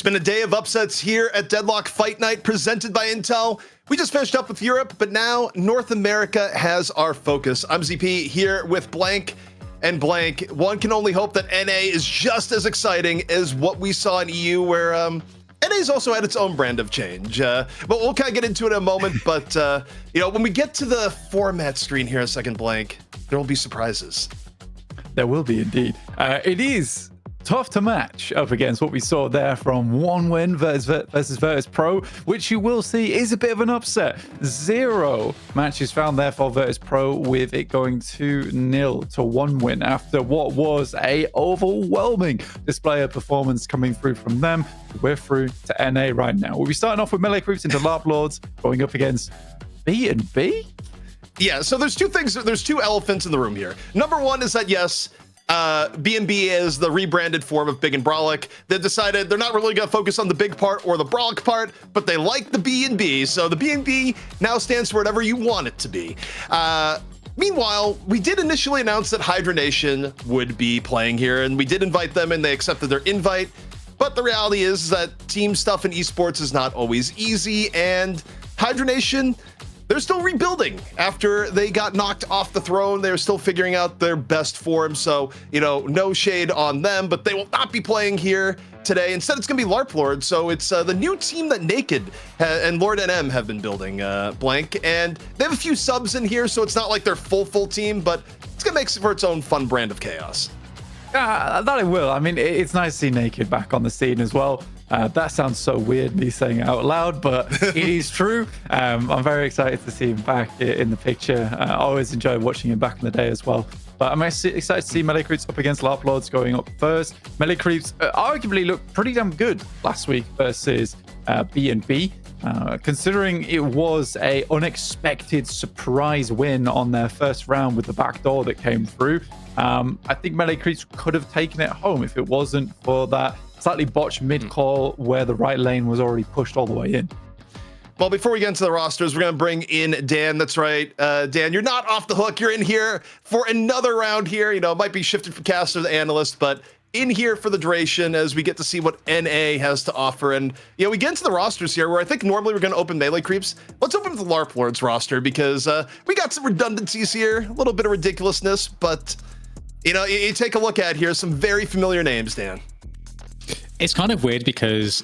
It's been a day of upsets here at Deadlock Fight Night presented by Intel. We just finished up with Europe, but now North America has our focus. I'm ZP here with Blank and Blank. One can only hope that NA is just as exciting as what we saw in EU, where NA's also had its own brand of change. But we'll kind of get into it in a moment. But, when we get to the format screen here in a second, Blank, there will be surprises. There will be indeed. It is tough to match up against what we saw there from one win versus Virtus Pro, which you will see is a bit of an upset. 0 matches found there for Virtus Pro, with it going 2-0 to 1 win after what was a overwhelming display of performance coming through from them. We're through to NA right now. We'll be starting off with melee groups into Larp Lords, going up against B&B. Yeah, so there's two elephants in the room here. Number one is that, yes, B&B is the rebranded form of Big and Brolic. They've decided they're not really going to focus on the big part or the Brolic part, but they like the B&B. So the B&B now stands for whatever you want it to be. Meanwhile, we did initially announce that Hydra Nation would be playing here, and we did invite them, and they accepted their invite. But the reality is that team stuff in esports is not always easy, and Hydra Nation, they're still rebuilding after they got knocked off the throne. They're still figuring out their best form. So, no shade on them, but they will not be playing here today. Instead, it's going to be Larp Lords. So it's the new team that Naked and Lord NM have been building, Blank. And they have a few subs in here, so it's not like they're full team, but it's going to make for its own fun brand of chaos. That it will. I mean, it's nice to see Naked back on the scene as well. That sounds so weird, me saying it out loud, but it is true. I'm very excited to see him back in the picture. I always enjoy watching him back in the day as well. But I'm excited to see Melee Creeps up against Larp Lords going up first. Melee Creeps arguably looked pretty damn good last week versus B&B. Considering it was a unexpected surprise win on their first round with the backdoor that came through. I think Melee Creeps could have taken it home if it wasn't for that slightly botched mid-call where the right lane was already pushed all the way in. Well, before we get into the rosters, we're going to bring in Dan. That's right. Dan, you're not off the hook. You're in here for another round here. It might be shifted from caster to analyst, but in here for the duration as we get to see what NA has to offer. And, we get into the rosters here where I think normally we're going to open Melee Creeps. Let's open with the Larp Lords roster because we got some redundancies here, a little bit of ridiculousness, but, you take a look at here, some very familiar names, Dan. It's kind of weird because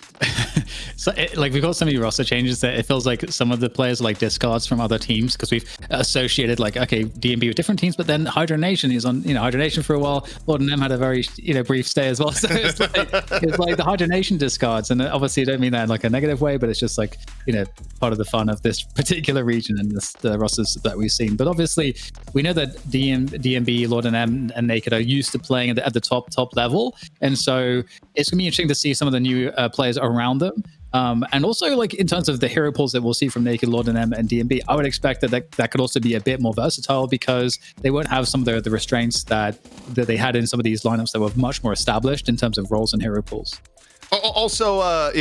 we've got so many roster changes that it feels like some of the players are like discards from other teams because we've associated D&B with different teams, but then Hydra Nation is on Hydra Nation for a while. Lord and M had a very brief stay as well, so it's like the Hydra Nation discards, and obviously I don't mean that in like a negative way, but it's just like part of the fun of this particular region and the rosters that we've seen. But obviously we know that D&B, Lord and M, and Naked are used to playing at the top level, and so it's gonna be interesting to see some of the new players around them. And also, in terms of the hero pools that we'll see from Naked, Lord and M, and D&B, I would expect that could also be a bit more versatile because they won't have some of the restraints that they had in some of these lineups that were much more established in terms of roles and hero pools. Also,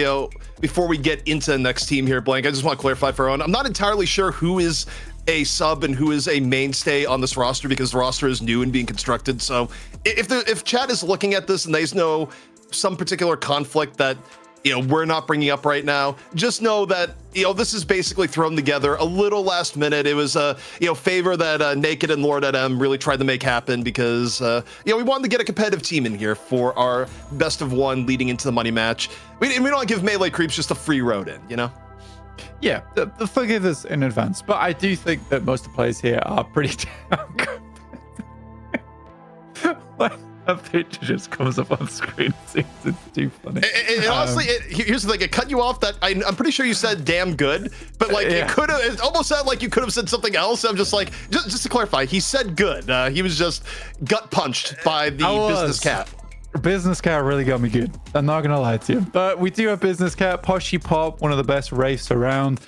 before we get into the next team here, Blank, I just want to clarify for everyone. I'm not entirely sure who is a sub and who is a mainstay on this roster because the roster is new and being constructed. So if chat is looking at this and they know some particular conflict that we're not bringing up right now, just know that this is basically thrown together a little last minute. It was a favor that Naked and Lord M really tried to make happen because we wanted to get a competitive team in here for our best of one leading into the money match. We don't want to give Melee Creeps just a free road in, Yeah, forgive us in advance, but I do think that most of the players here are pretty damn good. A picture just comes up on screen. It's too funny. And honestly, here's the thing. It cut you off that I'm pretty sure you said damn good, but it almost sounded like you could have said something else. I'm just like, just to clarify, he said good. He was just gut punched by the business cat. Business Cat really got me good. I'm not gonna lie to you, but we do have Business Cat, Poshy Pop, one of the best wraiths around,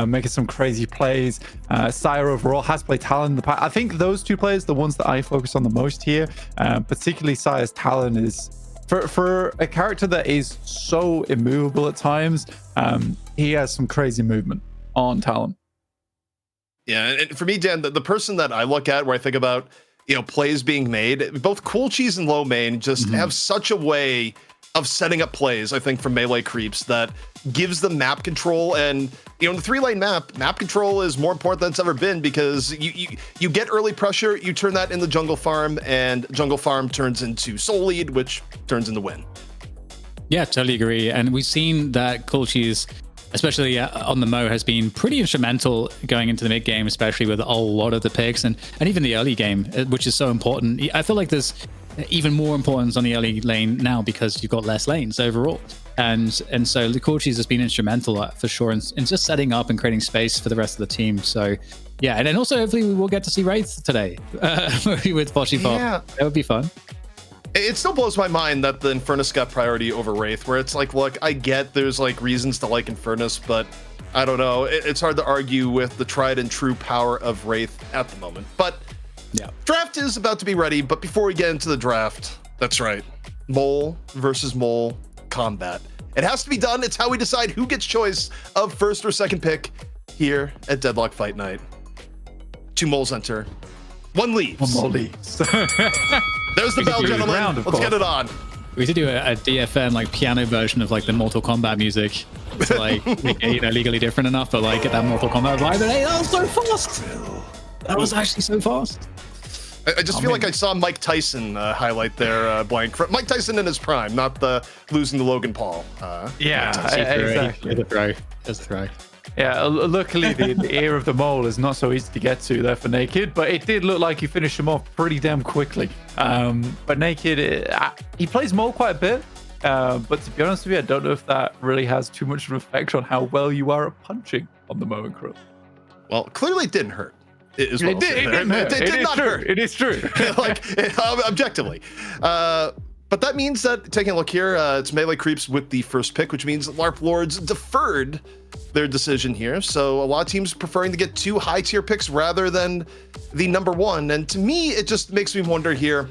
making some crazy plays. Sire overall has played Talon in the past. I think those two players, the ones that I focus on the most here, particularly Sire's Talon, is for a character that is so immovable at times. He has some crazy movement on Talon. Yeah, and for me, Dan, the person that I look at where I think about plays being made, both Cool Cheese and Low Main just have such a way of setting up plays, I think, from melee creeps that gives them map control. And, in the 3-lane map control is more important than it's ever been, because you get early pressure, you turn that into jungle farm, and jungle farm turns into soul lead, which turns into win. Yeah, totally agree. And we've seen that Kulchi's, especially on the Mo, has been pretty instrumental going into the mid game, especially with a lot of the picks and even the early game, which is so important. I feel like there's even more importance on the early lane now because you've got less lanes overall. And so the Kulchi's has been instrumental for sure in just setting up and creating space for the rest of the team. So yeah, and then also hopefully we will get to see Wraith today with Boshy Pop. Yeah. That would be fun. It still blows my mind that the Infernus got priority over Wraith, where it's like, look, I get there's like reasons to like Infernus, but I don't know. It's hard to argue with the tried and true power of Wraith at the moment. But yeah, draft is about to be ready. But before we get into the draft, that's right, mole versus mole combat. It has to be done. It's how we decide who gets choice of first or second pick here at Deadlock Fight Night. 2 moles enter, 1 leaves. 1 mole leaves. There's the bell, gentlemen. Let's get it on. We should do a DFN like piano version of like the Mortal Kombat music. To like legally different enough, but like get that Mortal Kombat vibe. And hey, that was so fast. That was actually so fast. I just feel like I saw Mike Tyson highlight there, blank. Mike Tyson in his prime, not the losing to Logan Paul. Exactly. That's the throw. Yeah, luckily the ear of the mole is not so easy to get to there for Naked, but it did look like he finished him off pretty damn quickly. But Naked, he plays mole quite a bit, but to be honest with you, I don't know if that really has too much of an effect on how well you are at punching on the Mo and Krill. Well, clearly it didn't hurt. It did not hurt. It is true. Like, objectively. But that means that, taking a look here, it's melee creeps with the first pick, which means Larp Lords deferred their decision here. So a lot of teams preferring to get 2 high-tier picks rather than the number 1. And to me, it just makes me wonder here,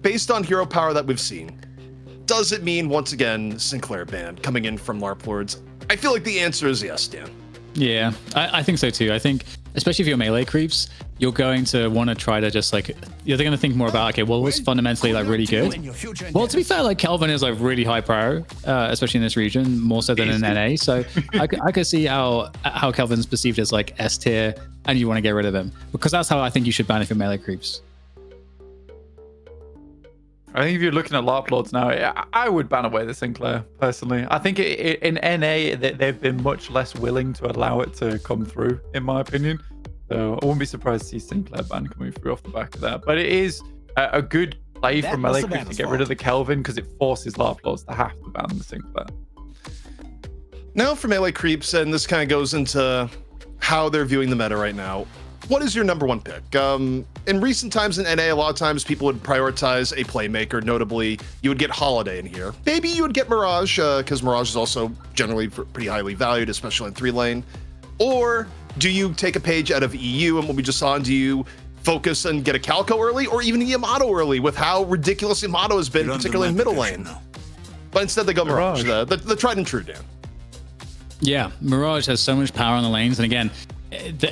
based on hero power that we've seen, does it mean, once again, Sinclair Band coming in from Larp Lords? I feel like the answer is yes, Dan. Yeah, I think so too. I think, especially if you're melee creeps, you're going to want to try to just like, you're going to think more about, okay, well, what's fundamentally like really good? Well, to be fair, like Kelvin is like really high pro, especially in this region, more so than in NA. So I could see how Kelvin's perceived as like S tier and you want to get rid of him, because that's how I think you should ban if you're melee creeps. I think if you're looking at Larp Lords now, I would ban away the Sinclair, personally. I think in NA, they've been much less willing to allow it to come through, in my opinion. So I wouldn't be surprised to see Sinclair ban coming through off the back of that. But it is a good play from melee creeps to get rid of the Kelvin, because it forces Larp Lords to have to ban the Sinclair. Now for melee creeps, and this kind of goes into how they're viewing the meta right now. What is your number 1 pick? In recent times in NA, a lot of times people would prioritize a playmaker. Notably, you would get Holiday in here. Maybe you would get Mirage, because Mirage is also generally pretty highly valued, especially in 3-lane. Or do you take a page out of EU and what we just saw, and do you focus and get a Calco early, or even a Yamato early with how ridiculous Yamato has been, particularly in middle lane? But instead they go Mirage. The tried and true, Dan. Yeah, Mirage has so much power on the lanes, and again,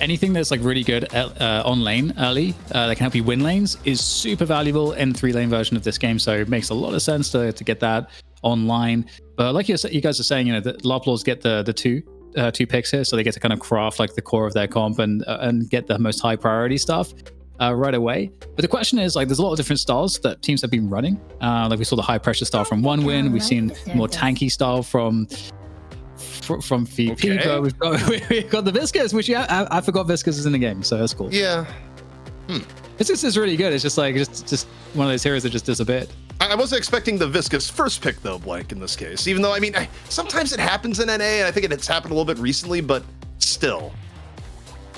anything that's like really good on lane early that can help you win lanes is super valuable in 3-lane version of this game. So it makes a lot of sense to get that online. But like you guys are saying, the Larp Lords get the 2 picks here, so they get to kind of craft like the core of their comp and get the most high priority stuff right away. But the question is, like, there's a lot of different styles that teams have been running. Like we saw the high pressure style from OneWin. We've seen more tanky style from VP, okay. But we've got the Viscous, which I forgot Viscous is in the game, so that's cool. Yeah. Viscous is really good. It's just like just one of those heroes that just does a bit. I wasn't expecting the Viscous first pick though, Blank, in this case. Even though, I mean, sometimes it happens in NA, and I think it's happened a little bit recently, but still.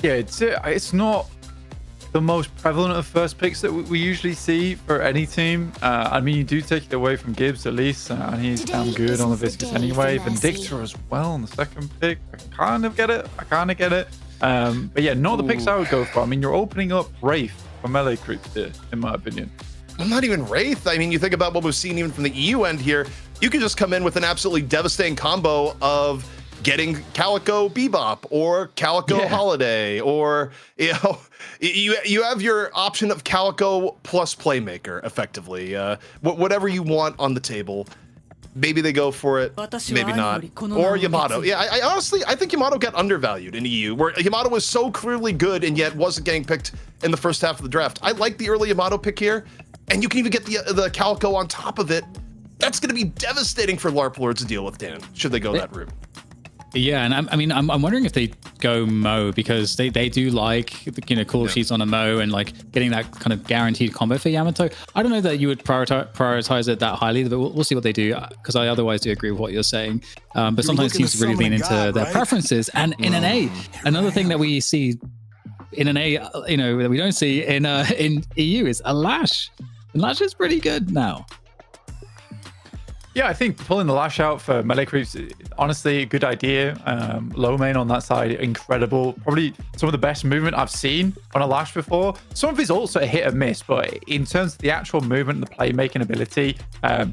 Yeah, it's not the most prevalent of first picks that we usually see for any team. I mean, you do take it away from Gibbs at least, and he's damn good on the Viscous anyway. Vindictor as well on the second pick. I kind of get it. But yeah, not the picks I would go for. I mean, you're opening up Wraith for melee creeps here, in my opinion. Well, not even Wraith. I mean, you think about what we've seen even from the EU end here. You could just come in with an absolutely devastating combo of getting Calico Bebop or Calico Holiday, or you have your option of Calico plus Playmaker, effectively. Whatever you want on the table. Maybe they go for it, maybe not. Or Yamato. Yeah, I honestly, I think Yamato got undervalued in EU, where Yamato was so clearly good and yet wasn't getting picked in the first half of the draft. I like the early Yamato pick here, and you can even get the Calico on top of it. That's going to be devastating for Larp Lords to deal with, Dan, should they go that route. Yeah, and I'm wondering if they go Mo, because they do like, you know, call sheets on a Mo and like getting that kind of guaranteed combo for Yamato. I don't know that you would prioritize it that highly, but we'll see what they do, because I otherwise do agree with what you're saying. But sometimes teams really lean into their preferences. And in an A, another thing that we see in an A, you know, that we don't see in EU is a Lash. And Lash is pretty good now. Yeah, I think pulling the Lash out for melee creeps, honestly, a good idea. Low main on that side, incredible. Probably some of the best movement I've seen on a Lash before. Some of his ults are hit and miss, but in terms of the actual movement and the playmaking ability,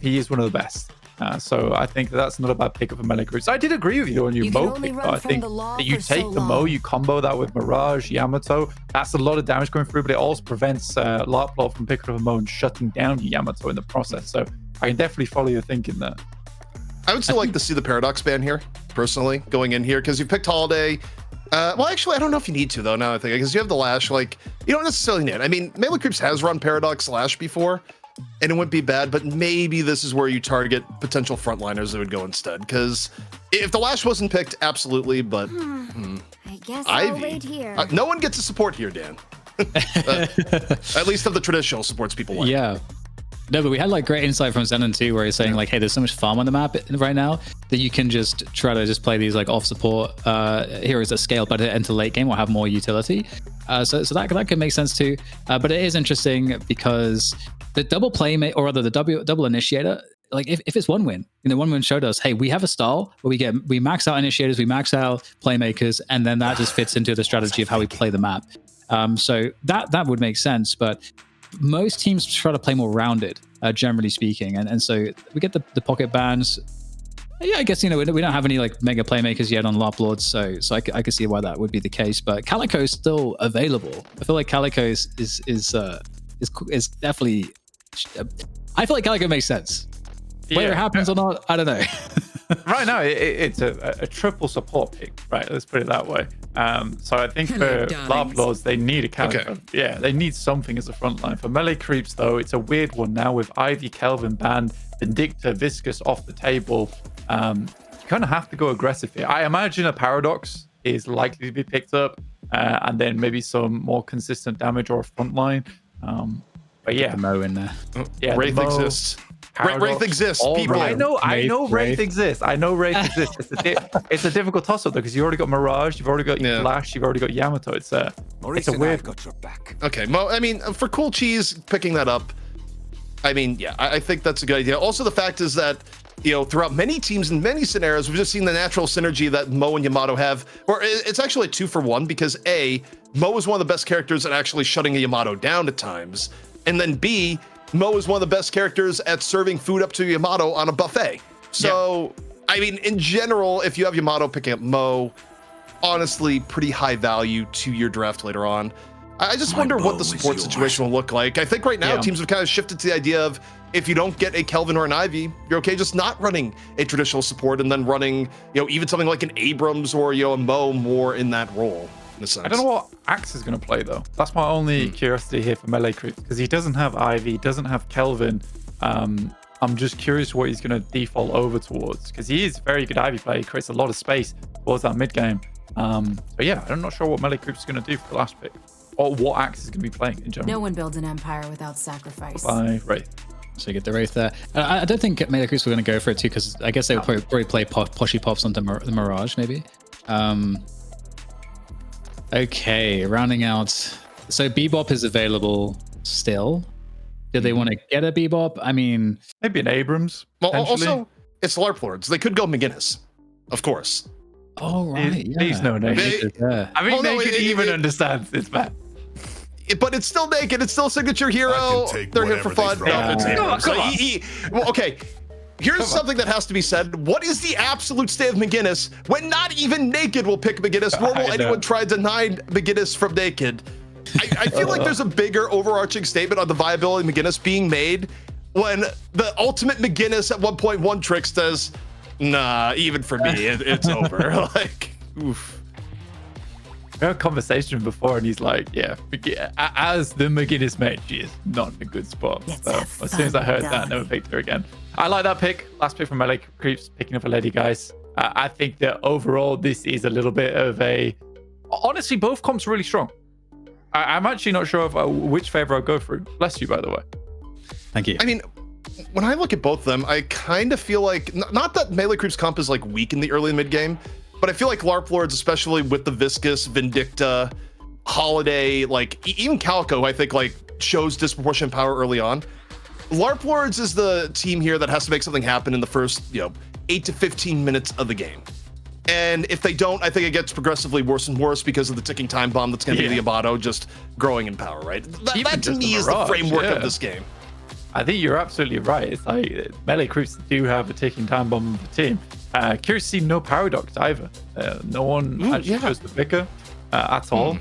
he is one of the best. So I think that's not a bad pick up for melee creeps. I did agree with you on your Mo pick, but I think that you take the Mo, you combo that with Mirage, Yamato. That's a lot of damage going through, but it also prevents Larp Lord from picking up a Mo and shutting down Yamato in the process. So I can definitely follow your thinking there. I would still like to see the Paradox ban here, personally, going in here, because you picked Holiday. Well, actually, I don't know if you need to, though, now I think, because you have the Lash. Like, you don't necessarily need it. I mean, Melee Creeps has run Paradox Lash before, and it wouldn't be bad, but maybe this is where you target potential frontliners that would go instead, because if the Lash wasn't picked, absolutely, but I guess I'll wait here. No one gets a support here, Dan. At least of the traditional supports people like. Yeah. No, but we had like great insight from Zenon too, where he's saying like, hey, there's so much farm on the map right now that you can just try to just play these like off support heroes that scale better into late game or have more utility. So that could make sense too. But it is interesting because the double playmate, or rather the double initiator, like if it's one win, you know, one win showed us, hey, we have a style where we max out initiators, we max out playmakers, and then that just fits into the strategy of how we play the map. So that would make sense, but most teams try to play more rounded, generally speaking, and so we get the pocket bans. Yeah, I guess, you know, we don't have any like mega playmakers yet on Larp Lords, so I could see why that would be the case. But Calico is still available. I feel like Calico is definitely. I feel like Calico makes sense. Whether it happens or not, I don't know. Right now, it's a triple support pick, right? Let's put it that way. So I think for Larp Lords, they need a Calico. Okay. Yeah, they need something as a front line. For melee creeps, though, it's a weird one now with Ivy, Kelvin banned, Vindicta, Viscous off the table. You kind of have to go aggressive here. I imagine a Paradox is likely to be picked up, and then maybe some more consistent damage or a front line. But yeah, the Mo in there. Yeah, Wraith exists. Wraith exists. People. I know Wraith exists. I know Wraith exists. It's a difficult toss-up though, because you already got Mirage, you've already got Flash, you've already got Yamato. It's a weird. Got your back. Okay, Mo. I mean, for Cool Cheese picking that up, I mean, yeah, I think that's a good idea. Also, the fact is that, you know, throughout many teams in many scenarios, we've just seen the natural synergy that Mo and Yamato have. Or it's actually a 2-for-1, because A, Mo is one of the best characters at actually shutting a Yamato down at times, and then B, Mo is one of the best characters at serving food up to Yamato on a buffet. So, I mean, in general, if you have Yamato picking up Mo, honestly, pretty high value to your draft later on. I just wonder what the support situation will look like. I think right now teams have kind of shifted to the idea of, if you don't get a Kelvin or an Ivy, you're okay just not running a traditional support and then running, you know, even something like an Abrams or, you know, a Mo more in that role. I don't know what Axe is going to play though. That's my only curiosity here for melee creeps, because he doesn't have Ivy, he doesn't have Kelvin. I'm just curious what he's going to default over towards, because he is a very good Ivy player. He creates a lot of space towards that mid game. But yeah, I'm not sure what melee creeps is going to do for the last pick, or what Axe is going to be playing in general. No one builds an empire without sacrifice. By Wraith. So you get the Wraith there. I don't think melee creeps were going to go for it too, because I guess they would probably play Poshy Pops onto the Mirage maybe. Okay, rounding out. So Bebop is available still. Do they want to get a Bebop? I mean, maybe an Abrams. Well, also, it's Larp Lords. They could go McGinnis, of course. Oh, right. He's no naked. I mean, naked even understands it's bad. But it's still naked. It's still signature hero. They're here for fun. Well, okay. Here's something that has to be said. What is the absolute state of McGinnis when not even Naked will pick McGinnis, nor will anyone try to deny McGinnis from Naked? I feel like there's a bigger overarching statement on the viability of McGinnis being made when the ultimate McGinnis at 1.1 says, nah, even for me, it's over. Like, oof. We had a conversation before, and he's like, yeah, as the McGinnis mate, she is not in a good spot. So as soon as I heard that, I never picked her again. I like that pick. Last pick from Melee Creeps, picking up a lady, guys. I think that overall, this is a little bit of a... Honestly, both comps are really strong. I'm actually not sure of which favor I'll go through. Bless you, by the way. Thank you. I mean, when I look at both of them, I kind of feel like, not that Melee Creeps comp is like weak in the early and mid game, but I feel like Larp Lords, especially with the Viscous, Vindicta, Holiday, like even Calico, I think like shows disproportionate power early on. Larp Lords is the team here that has to make something happen in the first, 8 to 15 minutes of the game. And if they don't, I think it gets progressively worse and worse because of the ticking time bomb that's going to be the Abato just growing in power, right? That to me is the framework of this game. I think you're absolutely right. It's like Melee Creeps do have a ticking time bomb of the team. Curious to see no Paradox either. No one actually chose the picker at all.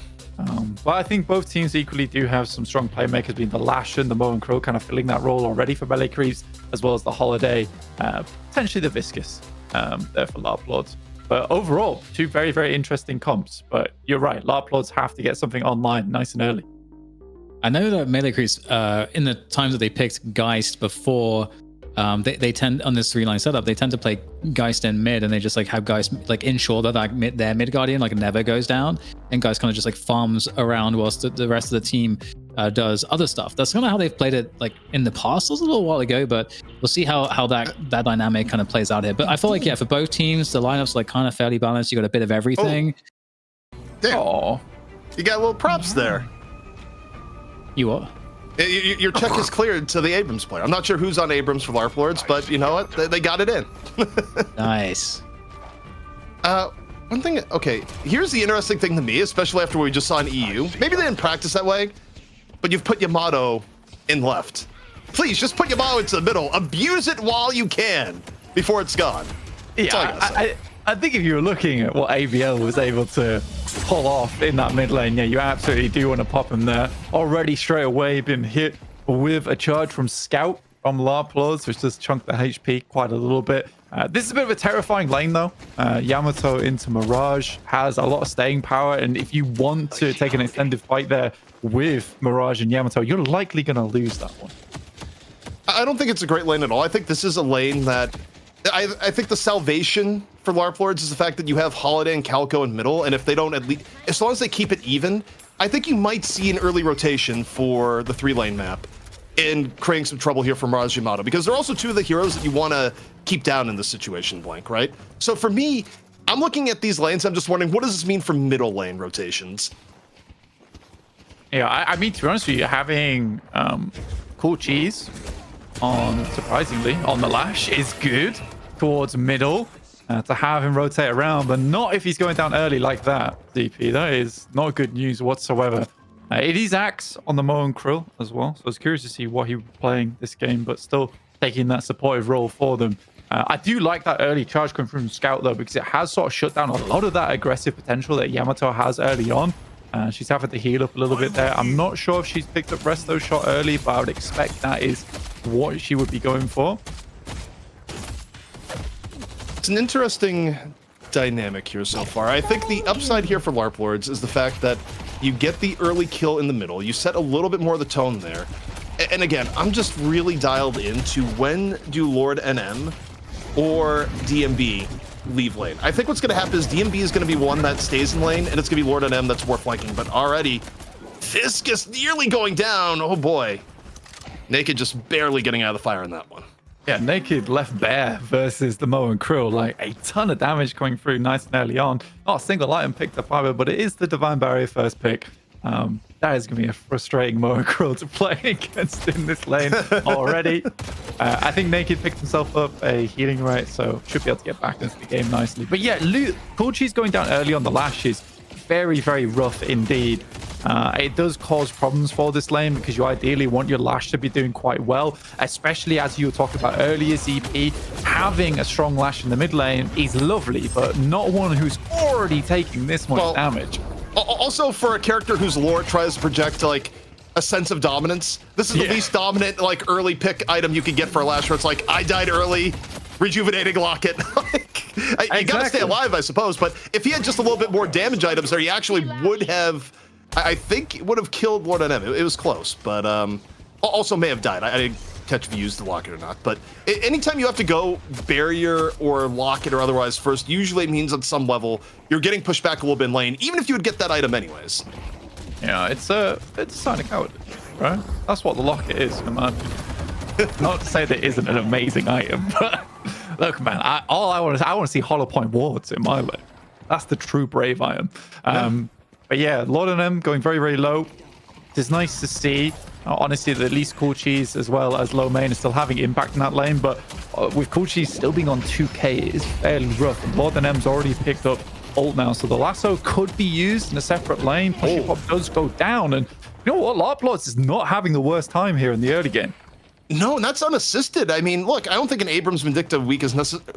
But I think both teams equally do have some strong playmakers, being the Lash and the Mo and Krill kind of filling that role already for Melee Creeps, as well as the Holiday, potentially the Viscous there for Larp Lords. But overall, two very, very interesting comps. But you're right, Larp Lords have to get something online nice and early. I know that Melee Creeps, in the times that they picked Geist before, they tend, on this 3-line setup, they tend to play Geist in mid, and they just like have Geist like ensure that their mid guardian like never goes down, and Geist kind of just like farms around whilst the rest of the team does other stuff. That's kind of how they've played it like in the past. It was a little while ago, but we'll see how that dynamic kind of plays out here. But I feel like for both teams, the lineups like kind of fairly balanced. You got a bit of everything. Damn. You got a little props there. You what? Your check is cleared to the Abrams player. I'm not sure who's on Abrams for Larp Lords, but you know what? They got it in. Nice. One thing, okay, here's the interesting thing to me, especially after what we just saw in EU. Maybe they didn't practice that way, but you've put Yamato in left. Please, just put Yamato into the middle. Abuse it while you can before it's gone. Yeah, I think if you were looking at what ABL was able to pull off in that mid lane, yeah, you absolutely do want to pop him there. Already straight away been hit with a charge from Scout from Larp Lords, which does chunk the HP quite a little bit. This is a bit of a terrifying lane though. Yamato into Mirage has a lot of staying power, and if you want to take an extended fight there with Mirage and Yamato, you're likely going to lose that one. I don't think it's a great lane at all. I think this is a lane that I think the salvation for Larp Lords is the fact that you have Holiday and Calico in middle, and if they don't, at least as long as they keep it even, I think you might see an early rotation for the 3-lane map and creating some trouble here for Mirage Yamato, because they're also two of the heroes that you want to keep down in this situation, Blank, right? So for me, I'm looking at these lanes, I'm just wondering, what does this mean for middle lane rotations? Yeah, I mean, to be honest with you, having Cool Cheese surprisingly, on the Lash is good towards middle. To have him rotate around, but not if he's going down early like that, DP. That is not good news whatsoever. It is Axe on the Mo and Krill as well, so I was curious to see what he was playing this game, but still taking that supportive role for them. I do like that early charge coming from Scout, though, because it has sort of shut down a lot of that aggressive potential that Yamato has early on. She's having to heal up a little bit there. I'm not sure if she's picked up Resto shot early, but I would expect that is what she would be going for. It's an interesting dynamic here so far. I think the upside here for Larp Lords is the fact that you get the early kill in the middle. You set a little bit more of the tone there. And again, I'm just really dialed into when do Lord NM or DMB leave lane. I think what's going to happen is DMB is going to be one that stays in lane, and it's going to be Lord NM that's more flanking. But already, Viscous nearly going down. Oh boy. Naked just barely getting out of the fire in that one. Yeah, Naked left bare versus the Mo and Krill. Like a ton of damage coming through nice and early on. Not a single item picked up either, but it is the Divine Barrier first pick. That is going to be a frustrating Mo and Krill to play against in this lane already. I think Naked picked himself up a healing right, so should be able to get back into the game nicely. But yeah, Pulchi's going down early on the Lash is very, very rough indeed. It does cause problems for this lane because you ideally want your Lash to be doing quite well, especially as you were talking about earlier, ZP. Having a strong Lash in the mid lane is lovely, but not one who's already taking this much damage. Also, for a character whose lore tries to project like a sense of dominance. This is the least dominant like early pick item you can get for a Lash, where it's like, I died early, rejuvenating locket. Like, you gotta stay alive, I suppose. But if he had just a little bit more damage items there, he actually would have, I think, would have killed Lord NM. It was close, but also may have died. I didn't catch if he used the locket or not. But anytime you have to go barrier or locket or otherwise first, usually it means at some level you're getting pushed back a little bit in lane, even if you would get that item anyways. Yeah, it's a sign of cowardice, right? That's what the locket is, in my opinion. Not to say that it isn't an amazing item, but look, man, I want to see hollow point wards in my lane. That's the true brave item. But yeah, Lord and M going very, very low. It's nice to see. Honestly, that at least Cool Cheese as well as low main is still having impact in that lane, but with Cool Cheese still being on 2k, it is fairly rough. And Lord and M's already picked up ult now, so the lasso could be used in a separate lane. Pushing pop does go down, and you know what? Larp Lords is not having the worst time here in the early game. No, and that's unassisted. I mean, look, I don't think an Abrams Vindicta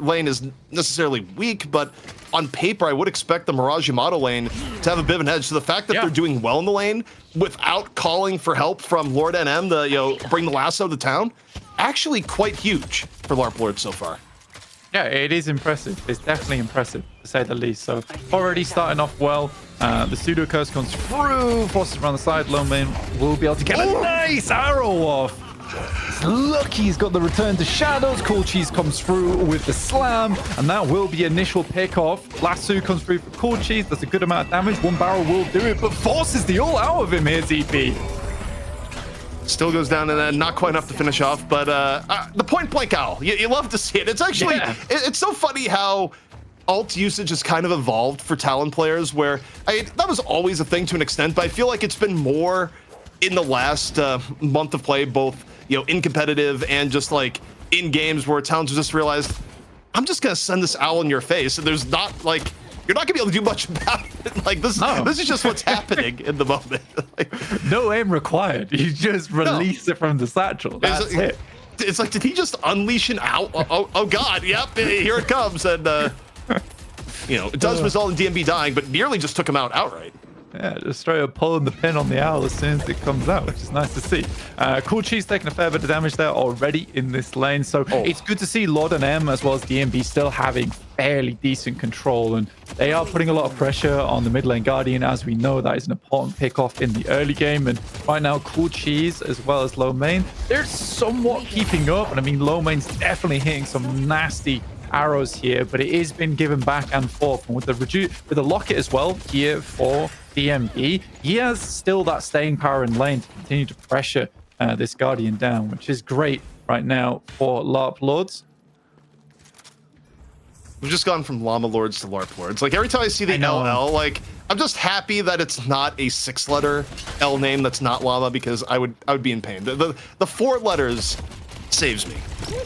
lane is necessarily weak, but on paper, I would expect the Mirage Yamato lane to have a bit of an edge. So the fact that they're doing well in the lane without calling for help from Lord NM to bring the lasso to town, actually quite huge for Larp Lords so far. Yeah, it is impressive. It's definitely impressive, to say the least. So already starting off well. The pseudo curse comes through, forces around the side. Lone main will be able to get a nice arrow off. Lucky he's got the return to shadows. Cool Cheese comes through with the slam, and that will be initial pick off. Lasso comes through for Cool Cheese. That's a good amount of damage. One barrel will do it, but forces the all out of him here, ZP. Still goes down and then not quite enough to finish off, but the point blank owl, you love to see it. It's actually, it's so funny how alt usage has kind of evolved for Talon players, where that was always a thing to an extent, but I feel like it's been more in the last month of play, both in competitive and just like in games, where Talons just realized, I'm just gonna send this owl in your face, and there's not like, you're not gonna be able to do much about it. Like this is just what's happening in the moment. No aim required. You just release it from the satchel. That's it. It's like, did he just unleash an owl? Oh God, yep, here it comes, and it does result in DMB dying, but nearly just took him out outright. Yeah, just straight up pulling the pin on the owl as soon as it comes out, which is nice to see. Cool Cheese taking a fair bit of damage there already in this lane. So it's good to see Lord and M as well as DMB still having fairly decent control. And they are putting a lot of pressure on the mid lane Guardian. As we know, that is an important pick off in the early game. And right now, Cool Cheese as well as low main, they're somewhat keeping up. And I mean, low main's definitely hitting some nasty arrows here, but it is been given back and forth. And with the locket as well here for DMB, he has still that staying power in lane to continue to pressure this Guardian down, which is great right now for Larp Lords. We've just gone from Llama Lords to Larp Lords. Like every time I see the LL, like I'm just happy that it's not a 6-letter L name that's not Llama, because I would be in pain. The 4 letters saves me.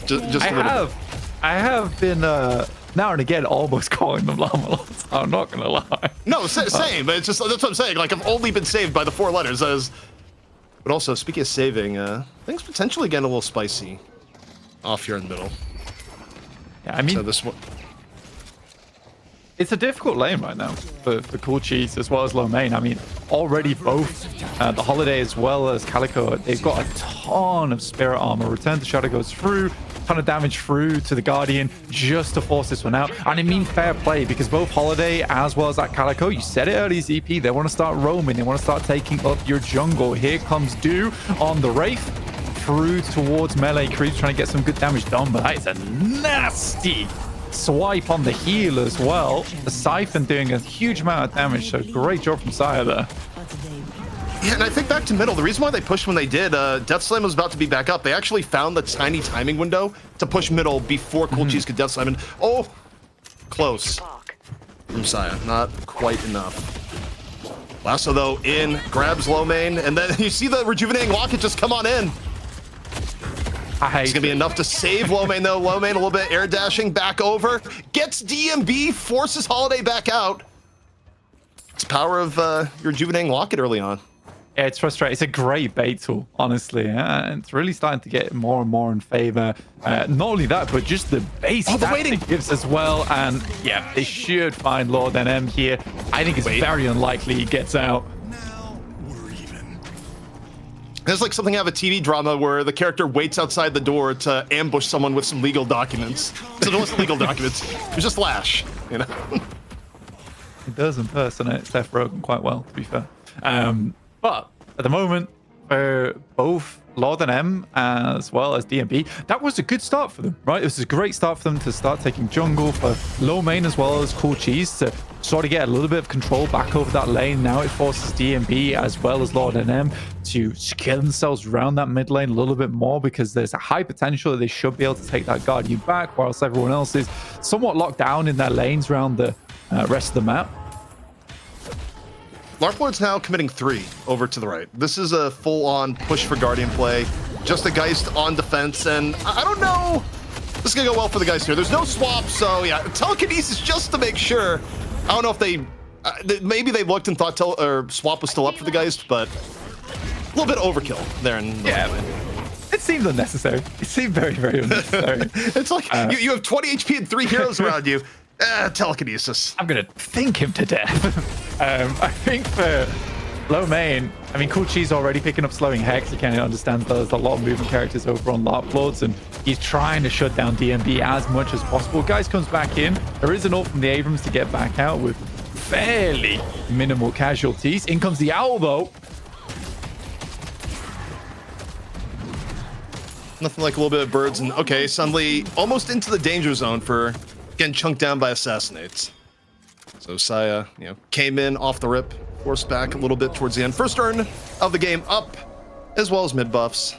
Just a little bit. I have been now and again almost calling them Llama Lords. I'm not gonna lie. No, same. But it's just, that's what I'm saying. Like I've only been saved by the 4 letters. But also, speaking of saving, things potentially getting a little spicy off here in the middle. Yeah, I mean, so this one, it's a difficult lane right now for Cool Cheese as well as low main. I mean, already both the Holiday as well as Calico, they've got a ton of spirit armor. Return to Shadow goes through, ton of damage through to the Guardian just to force this one out. And I mean, fair play, because both Holiday as well as that Calico, you said it early, ZP, they want to start roaming, they want to start taking up your jungle. Here comes Do on the Wraith through towards melee creeps, trying to get some good damage done, but that is a nasty swipe on the heal as well. The Siphon doing a huge amount of damage, so great job from Sire there. Yeah, and I think back to middle, the reason why they pushed when they did, Death Slam was about to be back up. They actually found the tiny timing window to push middle before Cool Cheese could Death Slam. And close from Sire, not quite enough. Lasso though in, grabs low main, and then you see the rejuvenating locket just come on in. It's gonna be enough to save low main though. Low main a little bit air dashing back over, gets DMB, forces Holiday back out. It's power of your rejuvenating locket early on. Yeah, it's frustrating. It's a great bait tool, honestly. It's really starting to get more and more in favor. Not only that, but just the base that it gives as well. And yeah, they should find Lord NM here. I think it's very unlikely he gets out. There's like something out of a TV drama where the character waits outside the door to ambush someone with some legal documents. So it wasn't legal documents. It was just Lash, you know? It does impersonate Seth Rogen quite well, to be fair. But at the moment, for both Lord and M as well as DMB, that was a good start for them, right? It was a great start for them to start taking jungle, for low main as well as Cool Cheese to sort of get a little bit of control back over that lane. Now it forces DMB as well as Lord and M to secure themselves around that mid lane a little bit more, because there's a high potential that they should be able to take that Guardian back, whilst everyone else is somewhat locked down in their lanes around the rest of the map. Larp Lords now committing 3 over to the right. This is a full-on push for Guardian play. Just a Geist on defense, and I don't know. This is gonna go well for the Geist here. There's no swap, so yeah, telekinesis just to make sure. I don't know if they, maybe they looked and thought swap was still up for the Geist, but a little bit overkill there. It seemed unnecessary. It seemed very, very unnecessary. It's like you have 20 HP and 3 heroes around you. Telekinesis. I'm gonna think him to death. I think for low main, I mean, Cool Cheese already picking up slowing Hex. He kind of understands that there's a lot of moving characters over on Larp Lords, and he's trying to shut down DMB as much as possible. Guys comes back in. There is an ult from the Abrams to get back out with fairly minimal casualties. In comes the Owl, though. Nothing like a little bit of birds, and okay, suddenly almost into the danger zone for getting chunked down by assassinates. So Saya, came in off the rip, forced back a little bit towards the end. First turn of the game up, as well as mid buffs.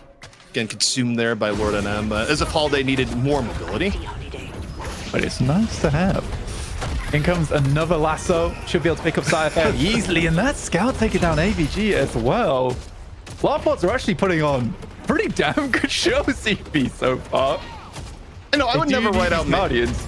Again, consumed there by Lord NM, as if Holiday needed more mobility. But it's nice to have. In comes another lasso. Should be able to pick up Saya fairly easily, and that scout taking down AVG as well. Larp Lords are actually putting on pretty damn good show CP so far. I know, I would never write out Guardians.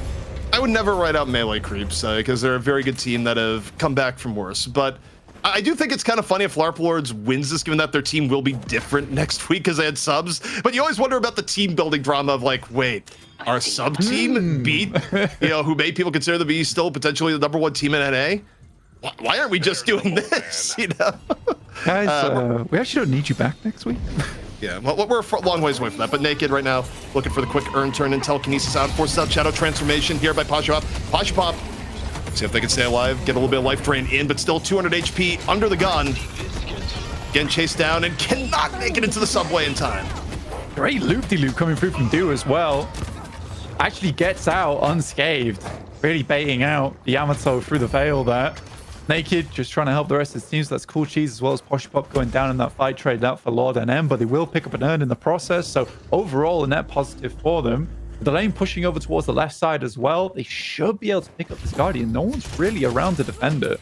I would never write out melee creeps because they're a very good team that have come back from worse. But I do think it's kind of funny if Larp Lords wins this, given that their team will be different next week because they had subs. But you always wonder about the team building drama of like, wait, our sub team beat, who made people consider to be still potentially the #1 team in NA? Why aren't we just doing this? Guys, we actually don't need you back next week. Yeah, well, we're a long ways away from that, but Naked right now, looking for the quick earn turn and telekinesis out, forces out Shadow Transformation here by Pashapop. Pashapop, see if they can stay alive, get a little bit of life drain in, but still 200 HP under the gun. Getting chased down and cannot make it into the subway in time. Great loop-de-loop coming through from Do as well. Actually gets out unscathed, really baiting out the Yamato through the veil there. Naked just trying to help the rest of the teams. That's Cool Cheese as well as Pop going down in that fight, traded out for Lord and M, but they will pick up an earn in the process. So overall, a net positive for them. The lane pushing over towards the left side as well. They should be able to pick up this Guardian. No one's really around to defend it.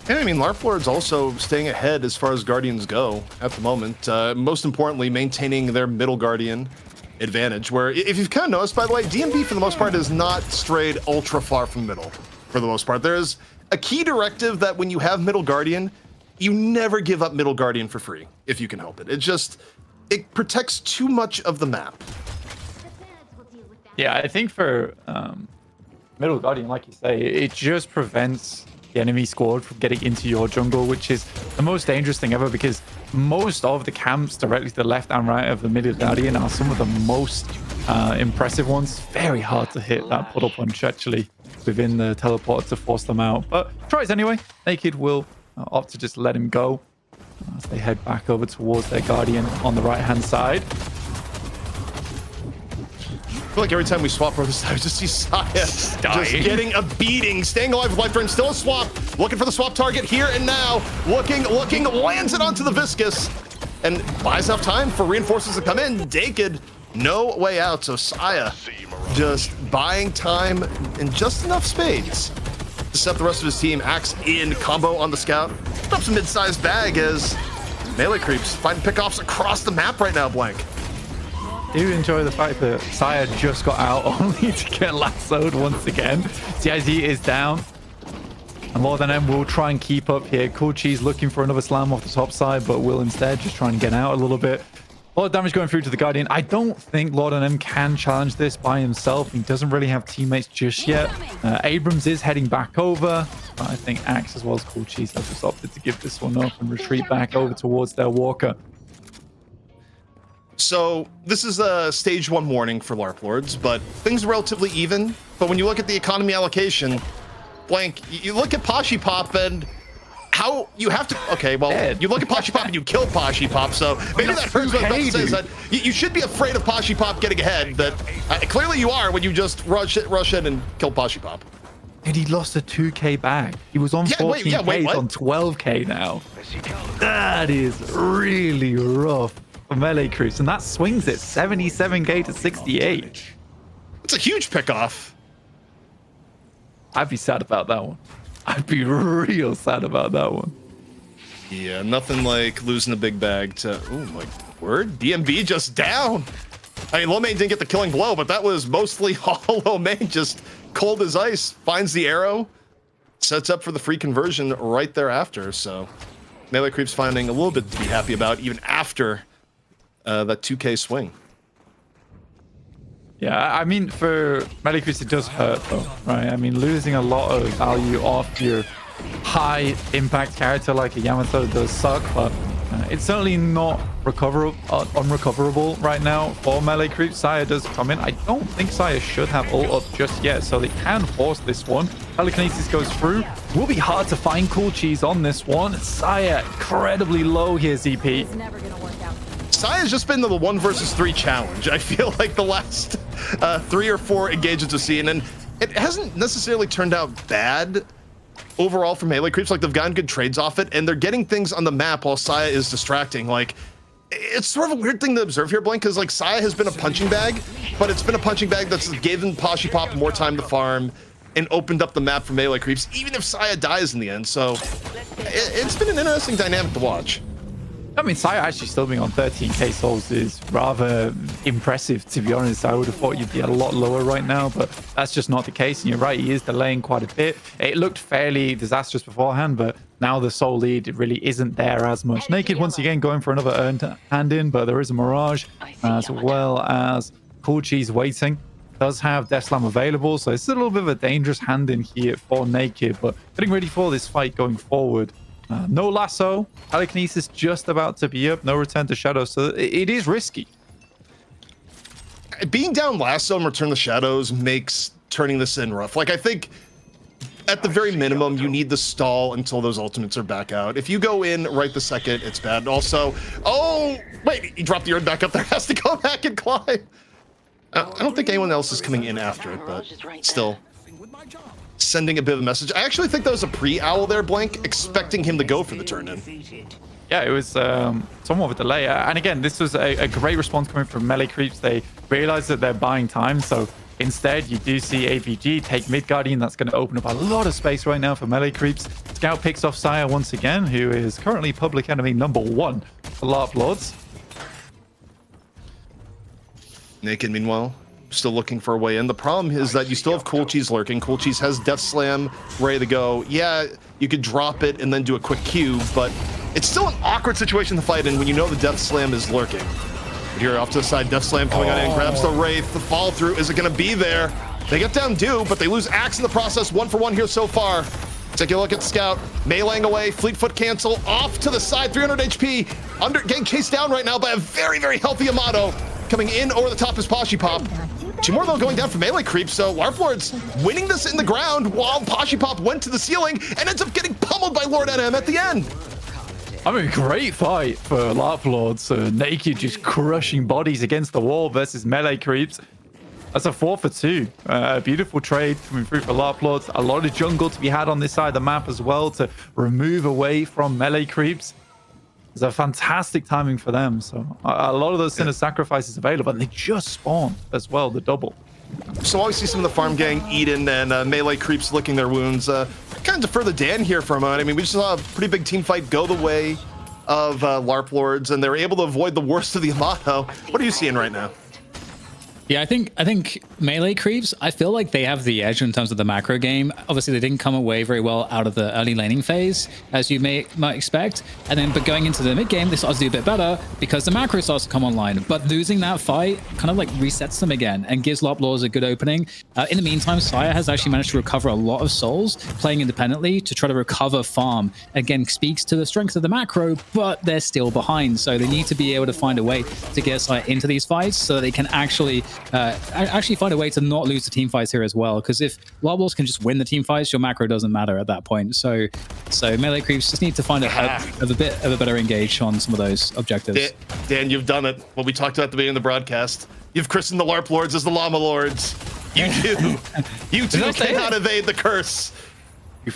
And I mean, Larp Lords also staying ahead as far as Guardians go at the moment. Most importantly, maintaining their middle Guardian advantage, where if you've kind of noticed, by the way, DMB for the most part has not strayed ultra far from middle. For the most part, there's a key directive that when you have middle Guardian, you never give up middle Guardian for free if you can help it. It protects too much of the map. Yeah, I think for middle Guardian, like you say, it just prevents the enemy squad from getting into your jungle, which is the most dangerous thing ever, because most of the camps directly to the left and right of the middle Guardian are some of the most impressive ones. Very hard to hit that puddle punch actually within the teleport to force them out, but tries anyway. Naked will opt to just let him go as they head back over towards their Guardian on the right hand side. I feel like every time we swap over this time, I just see Saya just getting a beating, staying alive with life drain, still a swap, looking for the swap target here and now, looking, lands it onto the Viscous, and buys enough time for reinforcements to come in. Naked, no way out, so Saya just buying time and just enough spades to set the rest of his team. Axe in, combo on the scout, drops a mid-sized bag as melee creeps find pickoffs across the map right now, Blank. Do enjoy the fact that Saya just got out only to get lassoed once again. CIZ is down. And Lord and M will try and keep up here. Cool Cheese looking for another slam off the top side, but will instead just try and get out a little bit. A lot of damage going through to the Guardian. I don't think Lord and M can challenge this by himself. He doesn't really have teammates just yet. Abrams is heading back over. But I think Axe as well as Cool Cheese have just opted to give this one up and retreat back over towards their walker. So this is a stage 1 warning for Larp Lords, but things are relatively even. But when you look at the economy allocation, blank, you look at Poshy Pop and how you have to, okay, well, you look at Poshy Pop and you kill Poshy Pop, so maybe that hurts what I'm about to say is that you should be afraid of Poshy Pop getting ahead, but clearly you are when you just rush in and kill Poshy Pop. And he lost a 2k bag. He was on 14k, on 12k now. That is really rough for Melee Creeps, and that swings it 77k to 68. It's a huge pickoff. I'd be sad about that one. I'd be real sad about that one. Yeah, nothing like losing a big bag to, oh my word, DMB just down. I mean, Lomain didn't get the killing blow, but that was mostly all Lomain, just cold as ice, finds the arrow, sets up for the free conversion right thereafter. So Melee Creeps finding a little bit to be happy about even after that 2k swing. Yeah, I mean, for Melee Creeps, it does hurt, though, right? I mean, losing a lot of value off your high-impact character like a Yamato does suck, but it's certainly not unrecoverable right now for Melee Creeps. Saya does come in. I don't think Saya should have ult up just yet, so they can force this one. Telekinesis goes through. Will be hard to find Cool Cheese on this one. Saya incredibly low here, ZP. It's never gonna work out. Saya's just been the 1 versus 3 challenge. I feel like the last 3 or 4 engagements we've seen, and it hasn't necessarily turned out bad overall for Melee Creeps. Like, they've gotten good trades off it, and they're getting things on the map while Saya is distracting. Like, it's sort of a weird thing to observe here, Blink, because like Saya has been a punching bag, but it's been a punching bag that's given Poshy Pop more time to farm and opened up the map for Melee Creeps, even if Saya dies in the end. So it's been an interesting dynamic to watch. I mean, Saya actually still being on 13k souls is rather impressive, to be honest. I would have thought you'd be a lot lower right now, but that's just not the case. And you're right, he is delaying quite a bit. It looked fairly disastrous beforehand, but now the soul lead really isn't there as much. Naked once again going for another earned hand in, but there is a Mirage as well as Cool Cheese waiting. Does have Death Slam available, so it's a little bit of a dangerous hand in here for Naked, but getting ready for this fight going forward. No lasso, telekinesis just about to be up, no return to shadows, so it is risky. Being down lasso and return to shadows makes turning this in rough. Like, I think at the very minimum, you need the stall until those ultimates are back out. If you go in right the second, it's bad. Also, oh, wait, he dropped the urn back up there, has to go back and climb. I don't think anyone else is coming in after it, but still. Sending a bit of a message. I actually think that was a pre-owl there, Blank, expecting him to go for the turn-in. Yeah, it was somewhat of a delay. And again, this was a great response coming from Melee Creeps. They realized that they're buying time, so instead you do see AVG take mid Guardian. That's going to open up a lot of space right now for Melee Creeps. Scout picks off Saya once again, who is currently public enemy #1 for Larp Lords. Naked, meanwhile, still looking for a way in. The problem is that you still have Cool Cheese lurking. Cool Cheese has Death Slam ready to go. Yeah, you could drop it and then do a quick Q, but it's still an awkward situation to fight in when you know the Death Slam is lurking. But here off to the side, Death Slam coming on in, grabs the Wraith. The follow through, is it going to be there? They get down due, but they lose Axe in the process. 1 for 1 here so far. Take a look at Scout, meleeing away, Fleetfoot cancel, off to the side, 300 HP, getting chased down right now by a very, very healthy Amato. Coming in over the top is Poshy Pop. 2 more though going down for Melee Creep, so Larp Lords winning this in the ground while Poshy Pop went to the ceiling and ends up getting pummeled by Lord NM at the end. I mean, great fight for Larp Lords. Naked just crushing bodies against the wall versus Melee Creeps. That's a 4 for 2. A beautiful trade coming through for Larp Lords. A lot of jungle to be had on this side of the map as well to remove away from Melee Creeps. It's a fantastic timing for them. So a lot of those Sinner sacrifices available, and they just spawned as well, the double. So obviously some of the farm gang, Eden and Melee Creeps licking their wounds. Kind of defer to Dan here for a moment. I mean, we just saw a pretty big team fight go the way of Larp Lords, and they were able to avoid the worst of the Amato. What are you seeing right now? Yeah, I think melee creeps, I feel like they have the edge in terms of the macro game. Obviously, they didn't come away very well out of the early laning phase, as you might expect. And then, but going into the mid game, they started to do a bit better because the macro starts to come online. But losing that fight kind of like resets them again and gives Larp Lords a good opening. In the meantime, Sire has actually managed to recover a lot of souls playing independently to try to recover farm. Again, speaks to the strength of the macro, but they're still behind. So they need to be able to find a way to get Sire into these fights so that they can actually find a way to not lose the team fights here as well. Because if Larp Lords can just win the team fights, your macro doesn't matter at that point. So melee creeps just need to find a bit of a better engage on some of those objectives. Dan, you've done it. What we talked about at the beginning of the broadcast. You've christened the Larp Lords as the Llama Lords. You do. You two cannot evade the curse.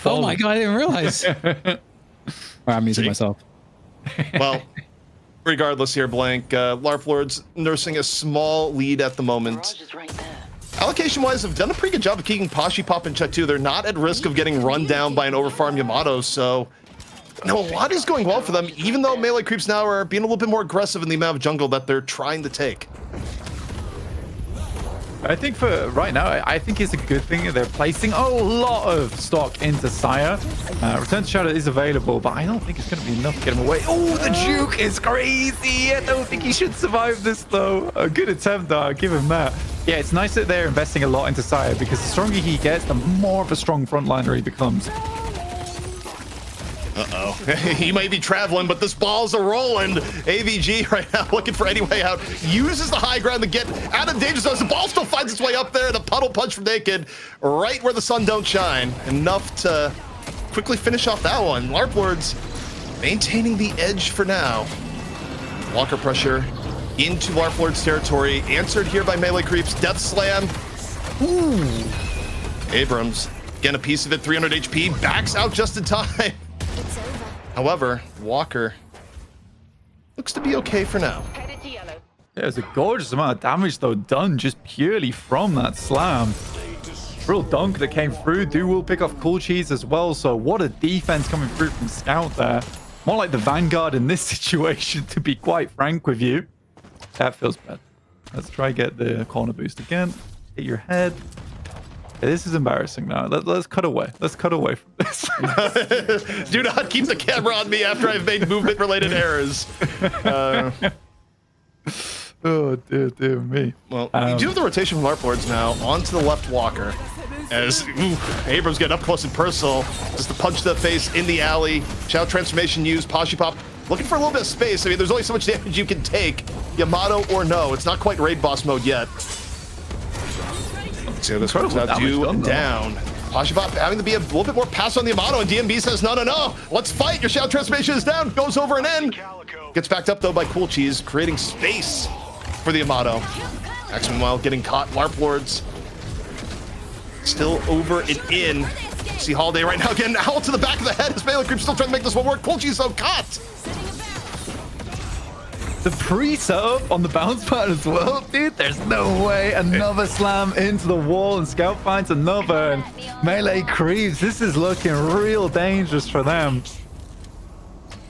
Oh my god, I didn't realize. I'm using myself. Well, regardless here, Blank, Larp Lords nursing a small lead at the moment. Allocation-wise, have done a pretty good job of keeping Pashi Pop in check too. They're not at risk of getting run down by an overfarmed Yamato, so no, a lot is going well for them, even though melee creeps now are being a little bit more aggressive in the amount of jungle that they're trying to take. I think for right now, I think it's a good thing they're placing a lot of stock into Sire. Return to Shadow is available, but I don't think it's going to be enough to get him away. Oh, the juke is crazy. I don't think he should survive this, though. A good attempt, though. I'll give him that. Yeah, it's nice that they're investing a lot into Sire, because the stronger he gets, the more of a strong frontliner he becomes. Uh-oh. He might be traveling, but this ball's a-rolling. AVG right now looking for any way out. Uses the high ground to get out of danger zone. The ball still finds its way up there. The puddle punch from Naked right where the sun don't shine. Enough to quickly finish off that one. Larp Lords maintaining the edge for now. Walker pressure into Larp Lords territory. Answered here by melee creeps. Death Slam. Ooh. Abrams getting a piece of it. 300 HP. Backs out just in time. However, Walker looks to be okay for now. There's a gorgeous amount of damage, though, done just purely from that slam. Real dunk that came through. Will pick off Cool Cheese as well, so what a defense coming through from Scout there. More like the Vanguard in this situation, to be quite frank with you. That feels bad. Let's try get the corner boost again. Hit your head. This is embarrassing now. Let's cut away. Let's cut away from this. Do not keep the camera on me after I've made movement-related errors. Oh, dear me. Well, you do have the rotation from Larp Lords now onto the left Walker. As Abrams getting up close and personal. Just to punch the face in the alley. Shout transformation used. Pashi Pop looking for a little bit of space. I mean, there's only so much damage you can take. Yamato or no. It's not quite raid boss mode yet. See how this works out. Down. Pashi Pop having to be a little bit more passive on the Yamato, and DMB says, no. Let's fight. Your Shadow Transformation is down. Goes over and in. Gets backed up, though, by Cool Cheese, creating space for the Yamato. Max, meanwhile, getting caught. Larp Lords still over and in. See Holiday right now getting out to the back of the head. His melee creep still trying to make this one work. Cool Cheese, though, caught. The pre-setup on the bounce pad as well, dude. There's no way. Another slam into the wall, and Scout finds another. And melee creeps. This is looking real dangerous for them.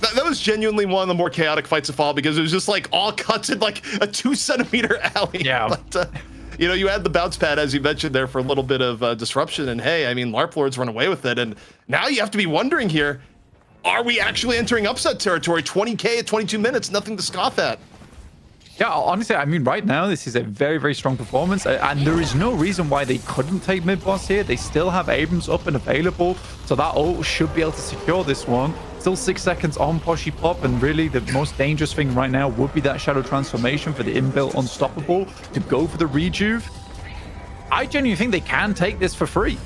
That was genuinely one of the more chaotic fights of all, because it was just like all cuts in like a 2-centimeter alley. Yeah. But, you know, you had the bounce pad, as you mentioned there, for a little bit of disruption. And hey, I mean, Larp Lords run away with it. And now you have to be wondering here, are we actually entering upset territory? 20K at 22 minutes, nothing to scoff at. Yeah, honestly, I mean, right now, this is a very, very strong performance. And there is no reason why they couldn't take mid-boss here. They still have Abrams up and available. So that ult should be able to secure this one. Still 6 seconds on Pashi Pop. And really, the most dangerous thing right now would be that Shadow Transformation for the inbuilt Unstoppable to go for the rejuve. I genuinely think they can take this for free.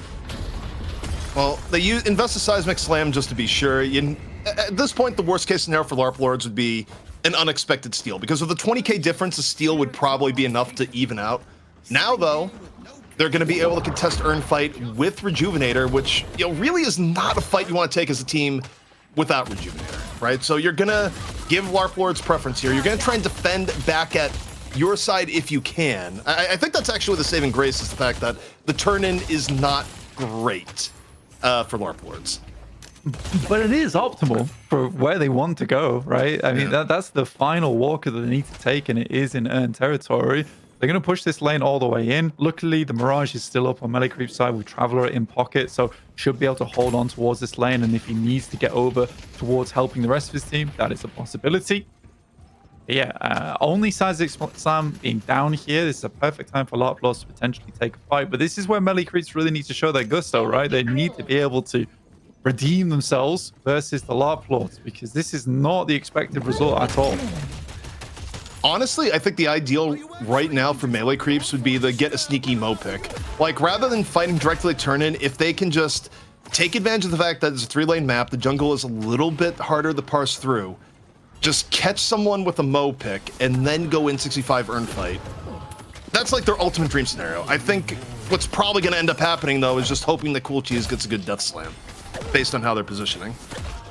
Well, they invest a Seismic Slam just to be sure. At this point, the worst case scenario for Larp Lords would be an unexpected steal, because with the 20K difference, a steal would probably be enough to even out. Now, though, they're going to be able to contest Earn Fight with Rejuvenator, which really is not a fight you want to take as a team without Rejuvenator, right? So you're going to give Larp Lords preference here. You're going to try and defend back at your side if you can. I think that's actually the saving grace, is the fact that the turn-in is not great for Larp Lords. But it is optimal for where they want to go, right? I mean, that's the final walker that they need to take, and it is in earned territory. They're going to push this lane all the way in. Luckily, the Mirage is still up on melee creep side with Traveler in pocket, so should be able to hold on towards this lane. And if he needs to get over towards helping the rest of his team, that is a possibility. But yeah, only Sazik Slam being down here. This is a perfect time for Larp Lords to potentially take a fight. But this is where melee creeps really need to show their gusto, right? They need to be able to redeem themselves versus the Larp Lords, because this is not the expected result at all. Honestly, I think the ideal right now for melee creeps would be to get a sneaky Mo pick. Like, rather than fighting directly at turn-in, if they can just take advantage of the fact that it's a 3-lane map, the jungle is a little bit harder to parse through, just catch someone with a Mo pick and then go in 65 earn fight. That's like their ultimate dream scenario. I think what's probably going to end up happening, though, is just hoping that Cool Cheese gets a good death slam based on how they're positioning.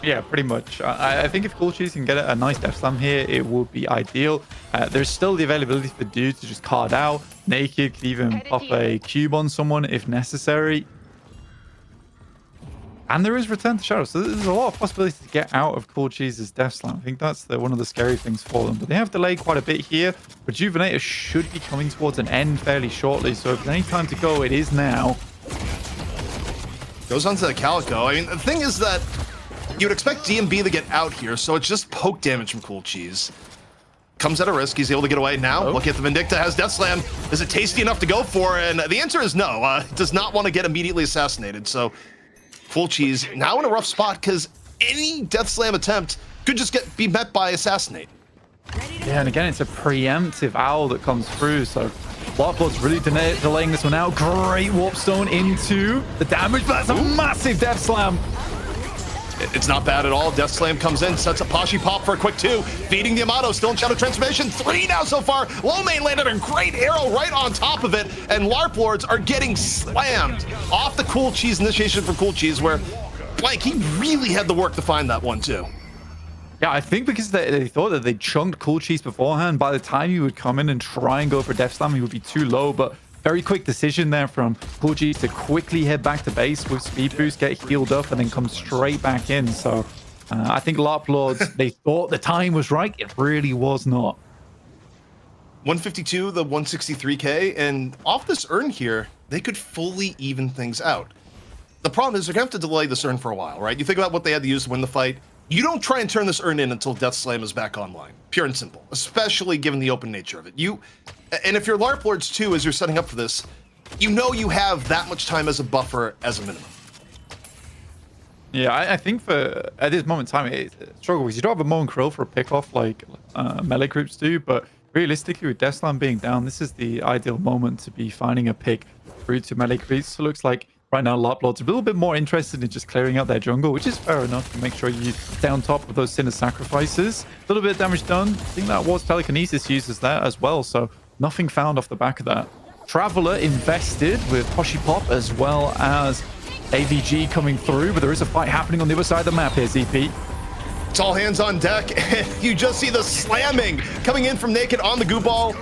Yeah, pretty much. I think if Cool Cheese can get a nice death slam here, it would be ideal. There's still the availability for Dude to just card out. Naked could even pop a cube on someone if necessary. And there is Return to Shadow, so there's a lot of possibilities to get out of Cool Cheese's death slam. I think that's one of the scary things for them. But they have delayed quite a bit here. Rejuvenator should be coming towards an end fairly shortly, so if there's any time to go, it is now. Goes on to the Calico. I mean, the thing is that you would expect DMB to get out here, so it's just poke damage from Cool Cheese. Comes at a risk. He's able to get away now. Look at the Vindicta has Death Slam. Is it tasty enough to go for? And the answer is no. Does not want to get immediately assassinated. So Cool Cheese now in a rough spot because any Death Slam attempt could just be met by Assassinate. Yeah, and again, it's a preemptive owl that comes through, so Larp Lords really delaying this one out. Great Warp Stone into the damage, but that's a massive Death Slam. It's not bad at all. Death Slam comes in, sets a Pashi Pop for a quick 2. Feeding the Amato, still in Shadow Transformation. 3 now so far. Low main landed a great arrow right on top of it, and Larp Lords are getting slammed off the Cool Cheese initiation for Cool Cheese, where Blank, he really had the work to find that one too. Yeah, I think because they thought that they chunked Cool Cheese beforehand, by the time he would come in and try and go for Death Slam, he would be too low, but very quick decision there from Cool Cheese to quickly head back to base with speed boost, get healed up, and then come straight back in. So I think Larp Lords, they thought the time was right. It really was not. 152, the 163k, and off this urn here, they could fully even things out. The problem is they're going to have to delay this urn for a while, right? You think about what they had to use to win the fight. You don't try and turn this urn in until Death Slam is back online. Pure and simple, especially given the open nature of it. And if you're Larp Lords too, as you're setting up for this, you know you have that much time as a buffer as a minimum. Yeah, I think for at this moment in time, it's a struggle because you don't have a Mo and Krill for a pick-off like melee groups do, but realistically with Death Slam being down, this is the ideal moment to be finding a pick through to melee creeps. So it looks like right now Larp Lords are a little bit more interested in just clearing out their jungle, which is fair enough to make sure you stay on top of those Sinner sacrifices. A little bit of damage done. I think that was Telekinesis uses that as well, so nothing found off the back of that. Traveler invested with Poshi Pop as well as AVG coming through, but there is a fight happening on the other side of the map here, ZP. It's all hands on deck, and you just see the slamming coming in from Naked on the goo ball.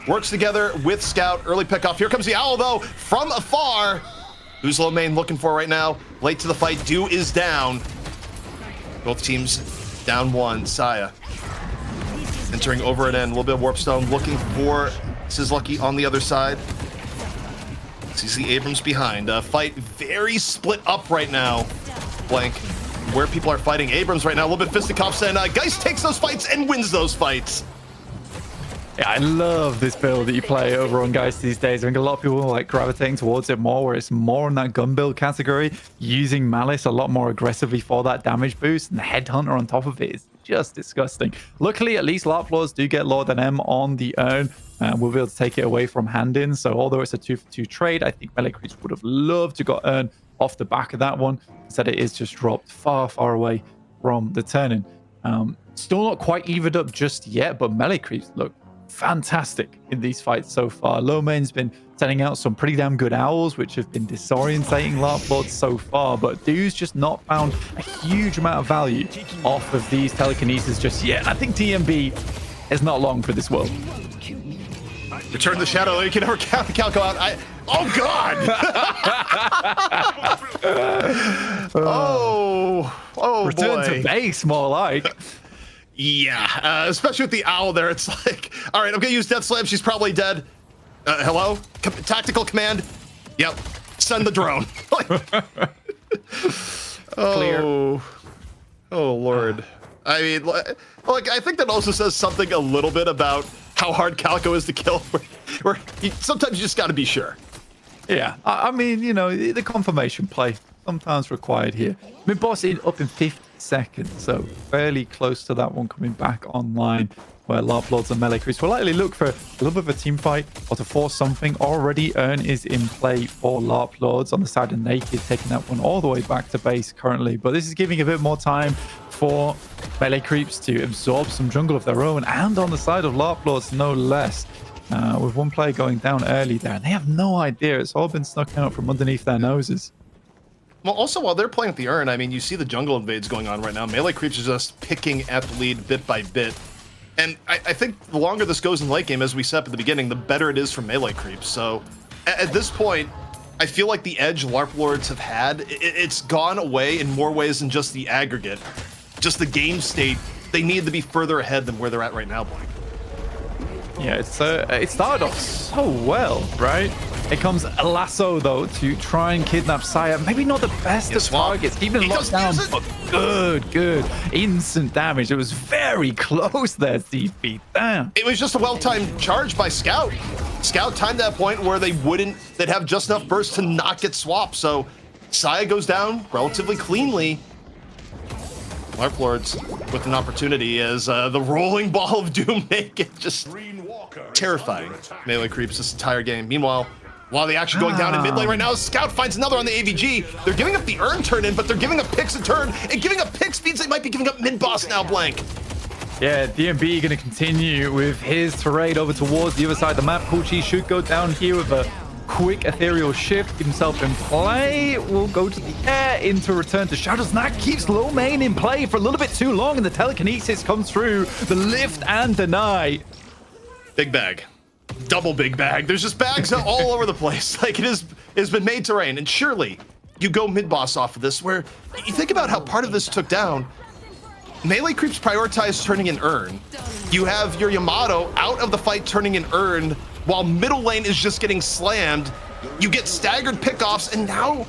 Works together with Scout. Early pickoff. Here comes the Owl, though, from afar. Who's low main looking for right now? Late to the fight. Do is down. Both teams down 1. Saya entering over and in. A little bit of Warp Stone looking for Sizlucky on the other side. Sees the Abrams behind. Fight very split up right now. Blank. Where people are fighting. Abrams right now. A little bit fisticuffs, and Geist takes those fights and wins those fights. Yeah, I love this build that you play over on Geist these days. I think a lot of people are like gravitating towards it more, where it's more in that gun build category, using Malice a lot more aggressively for that damage boost, and the Headhunter on top of it is just disgusting. Luckily, at least Larp Lords do get Lord and M on the urn, and we'll be able to take it away from hand-in. So although it's a 2-for-2 trade, I think melee creeps would have loved to got urn off the back of that one. Instead, it is just dropped far, far away from the turn-in. Still not quite evened up just yet, but melee creeps look fantastic in these fights so far. Low main's been sending out some pretty damn good owls, which have been disorientating Larp Lords so far, but Dude's just not found a huge amount of value off of these telekinesis just yet. I think DMB is not long for this world. Return the Shadow. You can never count the Calco out. Oh, God! oh, Return boy. to base, more like. Yeah, especially with the Owl there. It's like, all right, I'm going to use Death Slam. She's probably dead. Hello? Tactical command? Yep. Send the drone. Oh, Lord. I mean, like, I think that also says something a little bit about how hard Calico is to kill, where sometimes you just got to be sure. Yeah, I mean, you know, the confirmation play sometimes required here. Mid-boss up in 50 seconds, so fairly close to that one coming back online, where Larp Lords and Melee Creeps will likely look for a little bit of a team fight or to force something. Already Urn is in play for Larp Lords on the side of Naked, taking that one all the way back to base currently. But this is giving a bit more time for Melee Creeps to absorb some jungle of their own, and on the side of Larp Lords, no less. With one player going down early there, and they have no idea. It's all been snuck out from underneath their noses. Well, also, while they're playing with the Urn, I mean, you see the jungle invades going on right now. Melee Creeps are just picking at the lead bit by bit. And I think the longer this goes in late game, as we said at the beginning, the better it is for Melee Creeps. So at this point, I feel like the edge Larp Lords have had, it's gone away in more ways than just the aggregate. Just the game state, they need to be further ahead than where they're at right now, Blank. Yeah, it started off so well, right? It comes a lasso, though, to try and kidnap Saya. Maybe not the best of targets, keeping him locked down, but good. Instant damage. It was very close there, CP. Damn. It was just a well-timed charge by Scout. Scout timed that point where they'd have just enough burst to not get swapped. So Saya goes down relatively cleanly. Larp Lords with an opportunity as the rolling ball of doom naked, just terrifying Melee Creeps this entire game. Meanwhile, while the action going down in mid lane right now, Scout finds another on the AVG. They're giving up the Urn turn in, but they're giving up picks a turn, and giving up picks means they might be giving up mid boss now, Blank. Yeah, DMB going to continue with his tirade over towards the other side of the map. Poochie should go down here with a quick ethereal shift, get himself in play, will go to the air into return to Shadows. And that keeps low main in play for a little bit too long, and the telekinesis comes through, the lift and deny. Big bag. Double big bag. There's just bags all over the place. Like, it's been made to rain. And surely you go mid-boss off of this, where you think about how part of this took down. Melee Creeps prioritize turning an Urn. You have your Yamato out of the fight turning an Urn, while middle lane is just getting slammed. You get staggered pickoffs, and now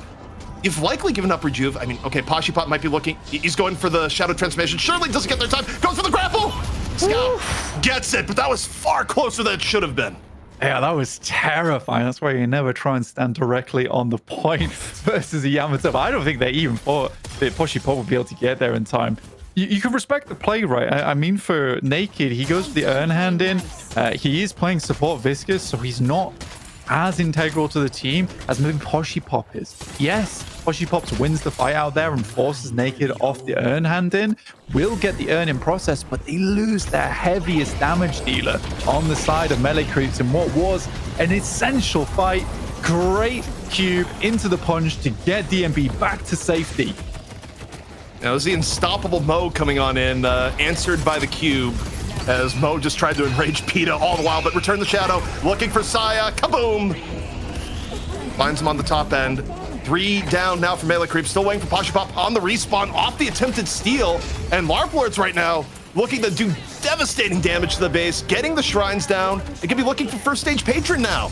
you've likely given up Rejuve. I mean, okay, Pashipop might be looking. He's going for the Shadow Transformation. Surely doesn't get their time. Goes for the grapple. Scout gets it, but that was far closer than it should have been. Yeah, that was terrifying. That's why you never try and stand directly on the point versus a Yamato. But I don't think they even thought that Pashipop would be able to get there in time. You can respect the play, right? I mean, for Naked, he goes for the Urn hand in. He is playing support Viscous, so he's not as integral to the team as maybe Pashipop is. Yes, Pashipop wins the fight out there and forces Naked off the Urn hand in. Will get the Urn in process, but they lose their heaviest damage dealer on the side of Melee Creeps in what was an essential fight. Great cube into the punch to get DMB back to safety. Now, there's the unstoppable Mo coming on in, answered by the cube, as Mo just tried to enrage PETA all the while, but return the Shadow, looking for Saya, kaboom! Finds him on the top end. 3 down now for Melee Creep, still waiting for Pashipop on the respawn, off the attempted steal, and Larp Lords right now looking to do devastating damage to the base, getting the shrines down. They could be looking for first stage patron now.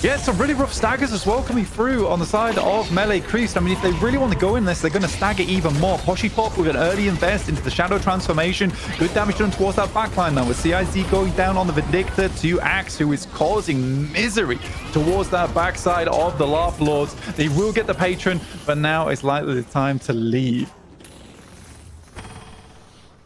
Yeah, some really rough staggers as well coming through on the side of Melee Creeps. I mean, if they really want to go in this, they're going to stagger even more. Pashipop with an early invest into the Shadow Transformation. Good damage done towards that backline now, with CIZ going down on the Vindictor to Axe, who is causing misery towards that backside of the Larp Lords. They will get the patron, but now it's likely the time to leave.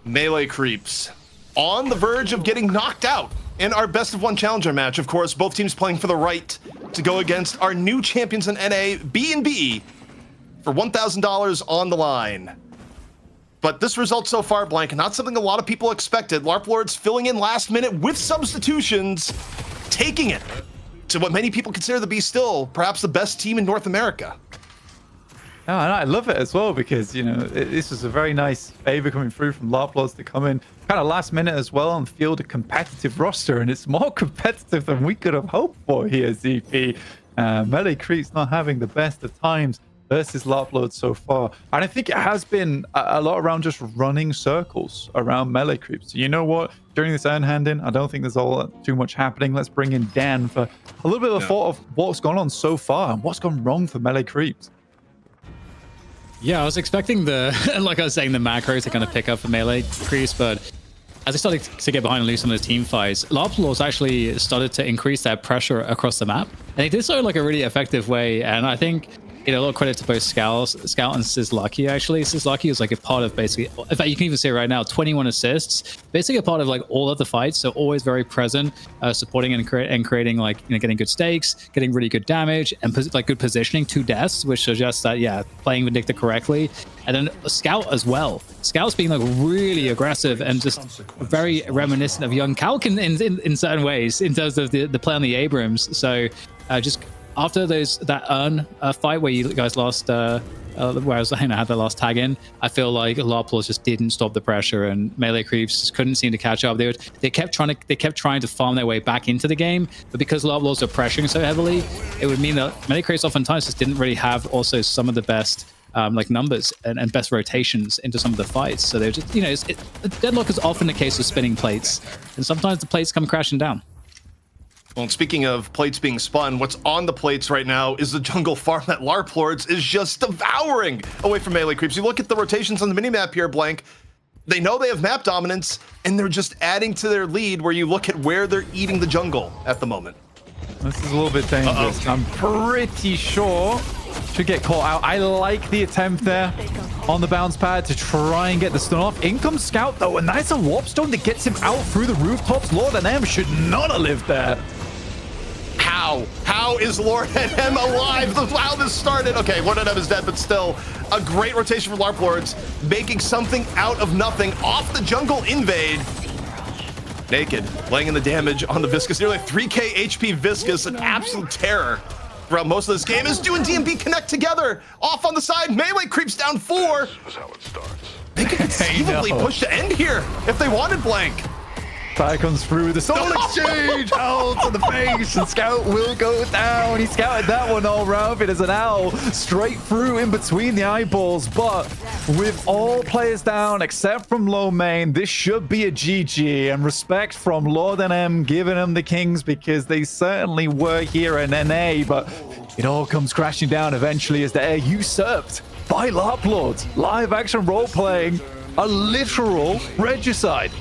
Melee Creeps on the verge of getting knocked out in our best of one challenger match. Of course, both teams playing for the right to go against our new champions in NA, B&B, for $1,000 on the line. But this result so far, Blank, not something a lot of people expected. Larp Lords filling in last minute with substitutions, taking it to what many people consider to be still perhaps the best team in North America. Oh, and I love it as well because, you know, this was a very nice favor coming through from Larp Lords to come in kind of last minute as well and field a competitive roster, and it's more competitive than we could have hoped for here, ZP. Melee Creeps not having the best of times versus Larp Lords so far. And I think it has been a lot around just running circles around melee creeps. So you know what? During this urn handing, I don't think there's all too much happening. Let's bring in Dan for a little bit of a thought of what's gone on so far and what's gone wrong for melee creeps. Yeah, I was expecting like I was saying, the macro to kind of pick up for melee creeps, but as I started to get behind and lose some of those team fights, Larp Lords actually started to increase their pressure across the map. And they did so in like a really effective way. And I think, a lot of credit to both Scout and Slugfest, actually. Slugfest is like a part of basically, in fact, you can even see it right now, 21 assists, basically a part of like all of the fights. So always very present, supporting and creating like, getting good stakes, getting really good damage and like good positioning to deaths, which suggests that, yeah, playing Vindicta correctly. And then Scout as well. Scout's being like really aggressive and just very reminiscent of young Kalkin in certain ways in terms of the play on the Abrams. So just after that urn fight where you guys lost, where I was had the last tag in, I feel like Larp Lords just didn't stop the pressure and melee creeps just couldn't seem to catch up. They kept trying to farm their way back into the game, but because Larp Lords are pressuring so heavily, it would mean that melee creeps oftentimes just didn't really have also some of the best like numbers and best rotations into some of the fights. So they're just, Deadlock is often a case of spinning plates, and sometimes the plates come crashing down. Well, and speaking of plates being spun, what's on the plates right now is the jungle farm that Larp Lords is just devouring away from melee creeps. You look at the rotations on the minimap here, Blank, they know they have map dominance, and they're just adding to their lead where you look at where they're eating the jungle at the moment. This is a little bit dangerous. I'm pretty sure should get caught out. I like the attempt there on the bounce pad to try and get the stun off. In comes Scout, though, and that's a warp stone that gets him out through the rooftops. Lord and M should not have lived there. How is Lord M alive? How this started. Okay, Lord M is dead, but still a great rotation for Larp Lords, making something out of nothing off the jungle invade. Naked, laying in the damage on the Viscous. Nearly 3k HP Viscous, an absolute terror throughout most of this game. Is doing DMB connect together. Off on the side, melee creeps down 4. That's how it starts. They could conceivably push to end here if they wanted, Blank. Fire comes through, the soul exchange, owl to the face, and Scout will go down. He scouted that one all round. It is an owl straight through in between the eyeballs, but with all players down except from low main, this should be a GG, and respect from Lord and M giving them the kings because they certainly were here in NA, but it all comes crashing down eventually as they're usurped by Larp Lords. Live action role playing, a literal regicide.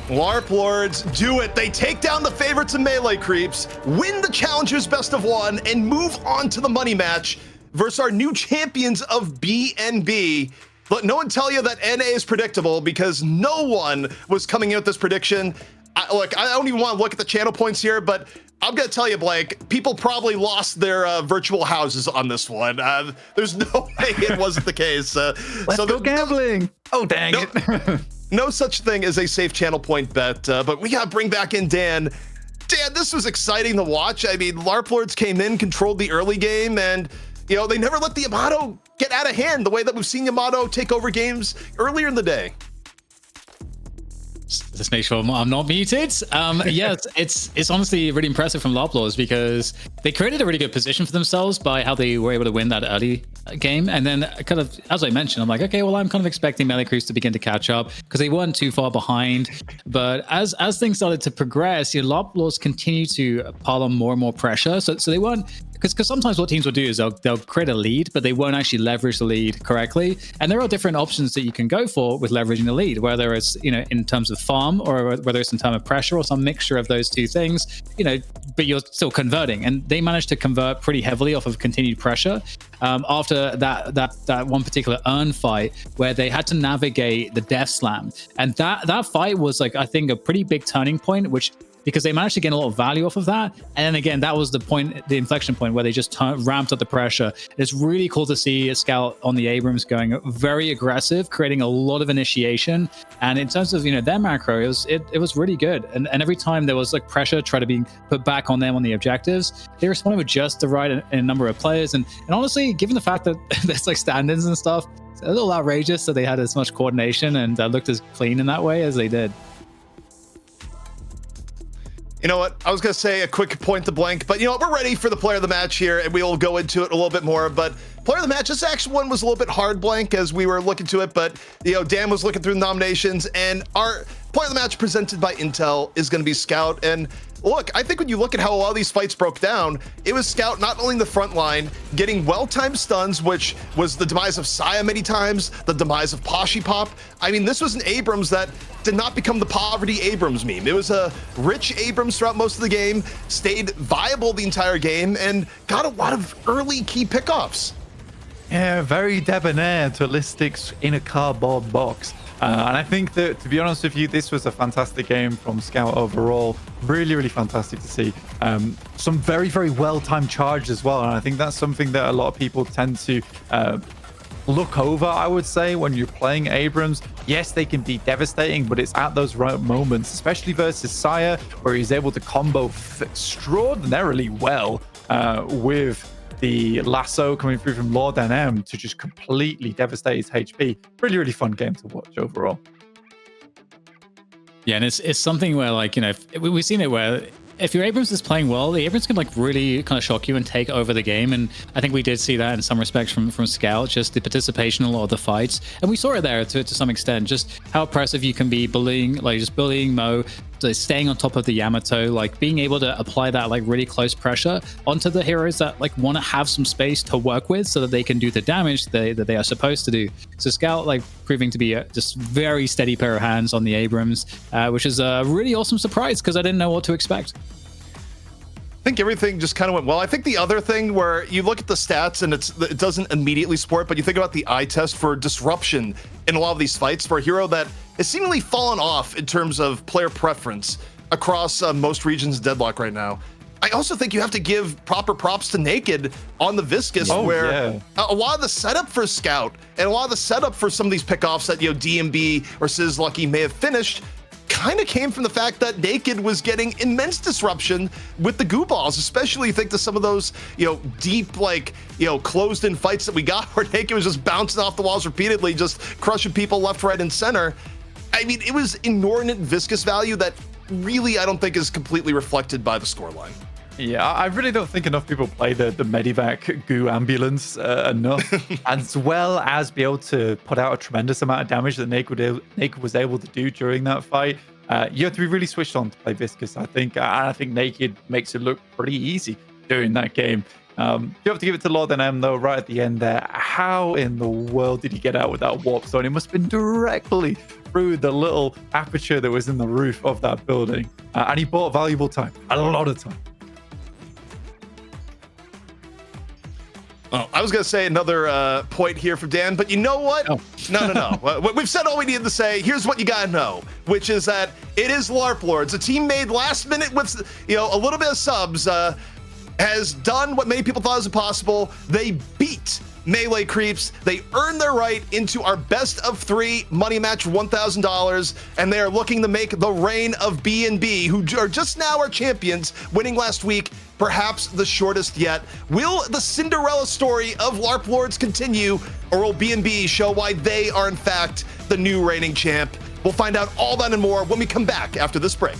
Larp Lords do it. They take down the favorites and melee creeps, win the challengers best of 1, and move on to the money match versus our new champions of BNB. Let no one tell you that NA is predictable because no one was coming in with this prediction. Look, I don't even want to look at the channel points here, but I'm going to tell you, Blake, people probably lost their virtual houses on this one. There's no way it wasn't the case. Let's go gambling. Oh, dang it. No such thing as a safe channel point bet, but we got to bring back in Dan. Dan, this was exciting to watch. I mean, Larp Lords came in, controlled the early game, and, they never let the Yamato get out of hand the way that we've seen Yamato take over games earlier in the day. Let's make sure I'm not muted. Yes, it's honestly really impressive from Larp Lords because they created a really good position for themselves by how they were able to win that early game. And then kind of, as I mentioned, I'm like, okay, well, I'm kind of expecting melee creeps to begin to catch up because they weren't too far behind. But as things started to progress, Larp Lords continue to pile on more and more pressure. So they weren't, because sometimes what teams will do is they'll create a lead, but they won't actually leverage the lead correctly. And there are different options that you can go for with leveraging the lead, whether it's, in terms of farm or whether it's in terms of pressure or some mixture of those two things, but you're still converting. And they managed to convert pretty heavily off of continued pressure after that one particular urn fight where they had to navigate the death slam. And that fight was like, I think, a pretty big turning point, because they managed to gain a lot of value off of that. And then again, that was the inflection point where they just ramped up the pressure. It's really cool to see a Scout on the Abrams going very aggressive, creating a lot of initiation. And in terms of, their macro, it was really good. And every time there was like pressure try to be put back on them on the objectives, they responded with just the right number of players. And honestly, given the fact that there's like stand-ins and stuff, it's a little outrageous that they had as much coordination and looked as clean in that way as they did. You know what? I was going to say a quick point to blank, but you know what? We're ready for the player of the match here, and we'll go into it a little bit more. But player of the match, this actual one was a little bit hard blank as we were looking to it, but you know, Dan was looking through the nominations, and our player of the match presented by Intel is going to be Scout. And look, I think when you look at how a lot of these fights broke down, it was Scout not only in the front line, getting well-timed stuns, which was the demise of Saya many times, the demise of Poshi Pop. I mean, this was an Abrams that did not become the poverty Abrams meme. It was a rich Abrams throughout most of the game, stayed viable the entire game, and got a lot of early key pickoffs. Yeah, very debonair to listics in a cardboard box. And I think that, to be honest with you, this was a fantastic game from Scout overall. Really, really fantastic to see. Some very, very well-timed charge as well. And I think that's something that a lot of people tend to look over, I would say, when you're playing Abrams. Yes, they can be devastating, but it's at those right moments, especially versus Saya, where he's able to combo extraordinarily well with the lasso coming through from Lord NM to just completely devastate his HP. Really, really fun game to watch overall. Yeah, and it's something where, like, you know, we've seen it where if your Abrams is playing well, the Abrams can like really kind of shock you and take over the game. And I think we did see that in some respects from Scout, just the participation in a lot of the fights. And we saw it there to some extent, just how impressive you can be bullying Mo, staying on top of the Yamato, like being able to apply that like really close pressure onto the heroes that like want to have some space to work with so that they can do the damage that they are supposed to do. So Scout like proving to be a just very steady pair of hands on the Abrams, which is a really awesome surprise because I didn't know what to expect. I think everything just kind of went well. I think the other thing where you look at the stats and it doesn't immediately sport, but you think about the eye test for disruption in a lot of these fights for a hero that has seemingly fallen off in terms of player preference across most regions of Deadlock right now. I also think you have to give proper props to Naked on the Viscous, where a lot of the setup for Scout and a lot of the setup for some of these pickoffs that, you know, DMB or Sizz Lucky may have finished kind of came from the fact that Naked was getting immense disruption with the goo balls, especially you think to some of those, you know, deep, like, you know, closed in fights that we got where Naked was just bouncing off the walls repeatedly, just crushing people left, right, and center. I mean, it was inordinate Viscous value that really I don't think is completely reflected by the scoreline. Yeah, I really don't think enough people play the Medivac goo ambulance enough, as well as be able to put out a tremendous amount of damage that Naked was able to do during that fight. You have to be really switched on to play Viscous, I think. And I think Naked makes it look pretty easy during that game. You have to give it to Lord NM, though, right at the end there. How in the world did he get out with that warp zone? It must have been directly through the little aperture that was in the roof of that building. And he bought valuable time, a lot of time. Oh, I was going to say another point here from Dan, but you know what? Oh. No. We've said all we needed to say. Here's what you got to know, which is that it is Larp Lords, a team made last minute with, you know, a little bit of subs, has done what many people thought was impossible. They beat Melee Creeps. They earned their right into our best of 3 money match, $1,000, and they are looking to make the reign of B&B, who are just now our champions, winning last week, perhaps the shortest yet. Will the Cinderella story of Larp Lords continue, or will B&B show why they are in fact the new reigning champ? We'll find out all that and more when we come back after this break.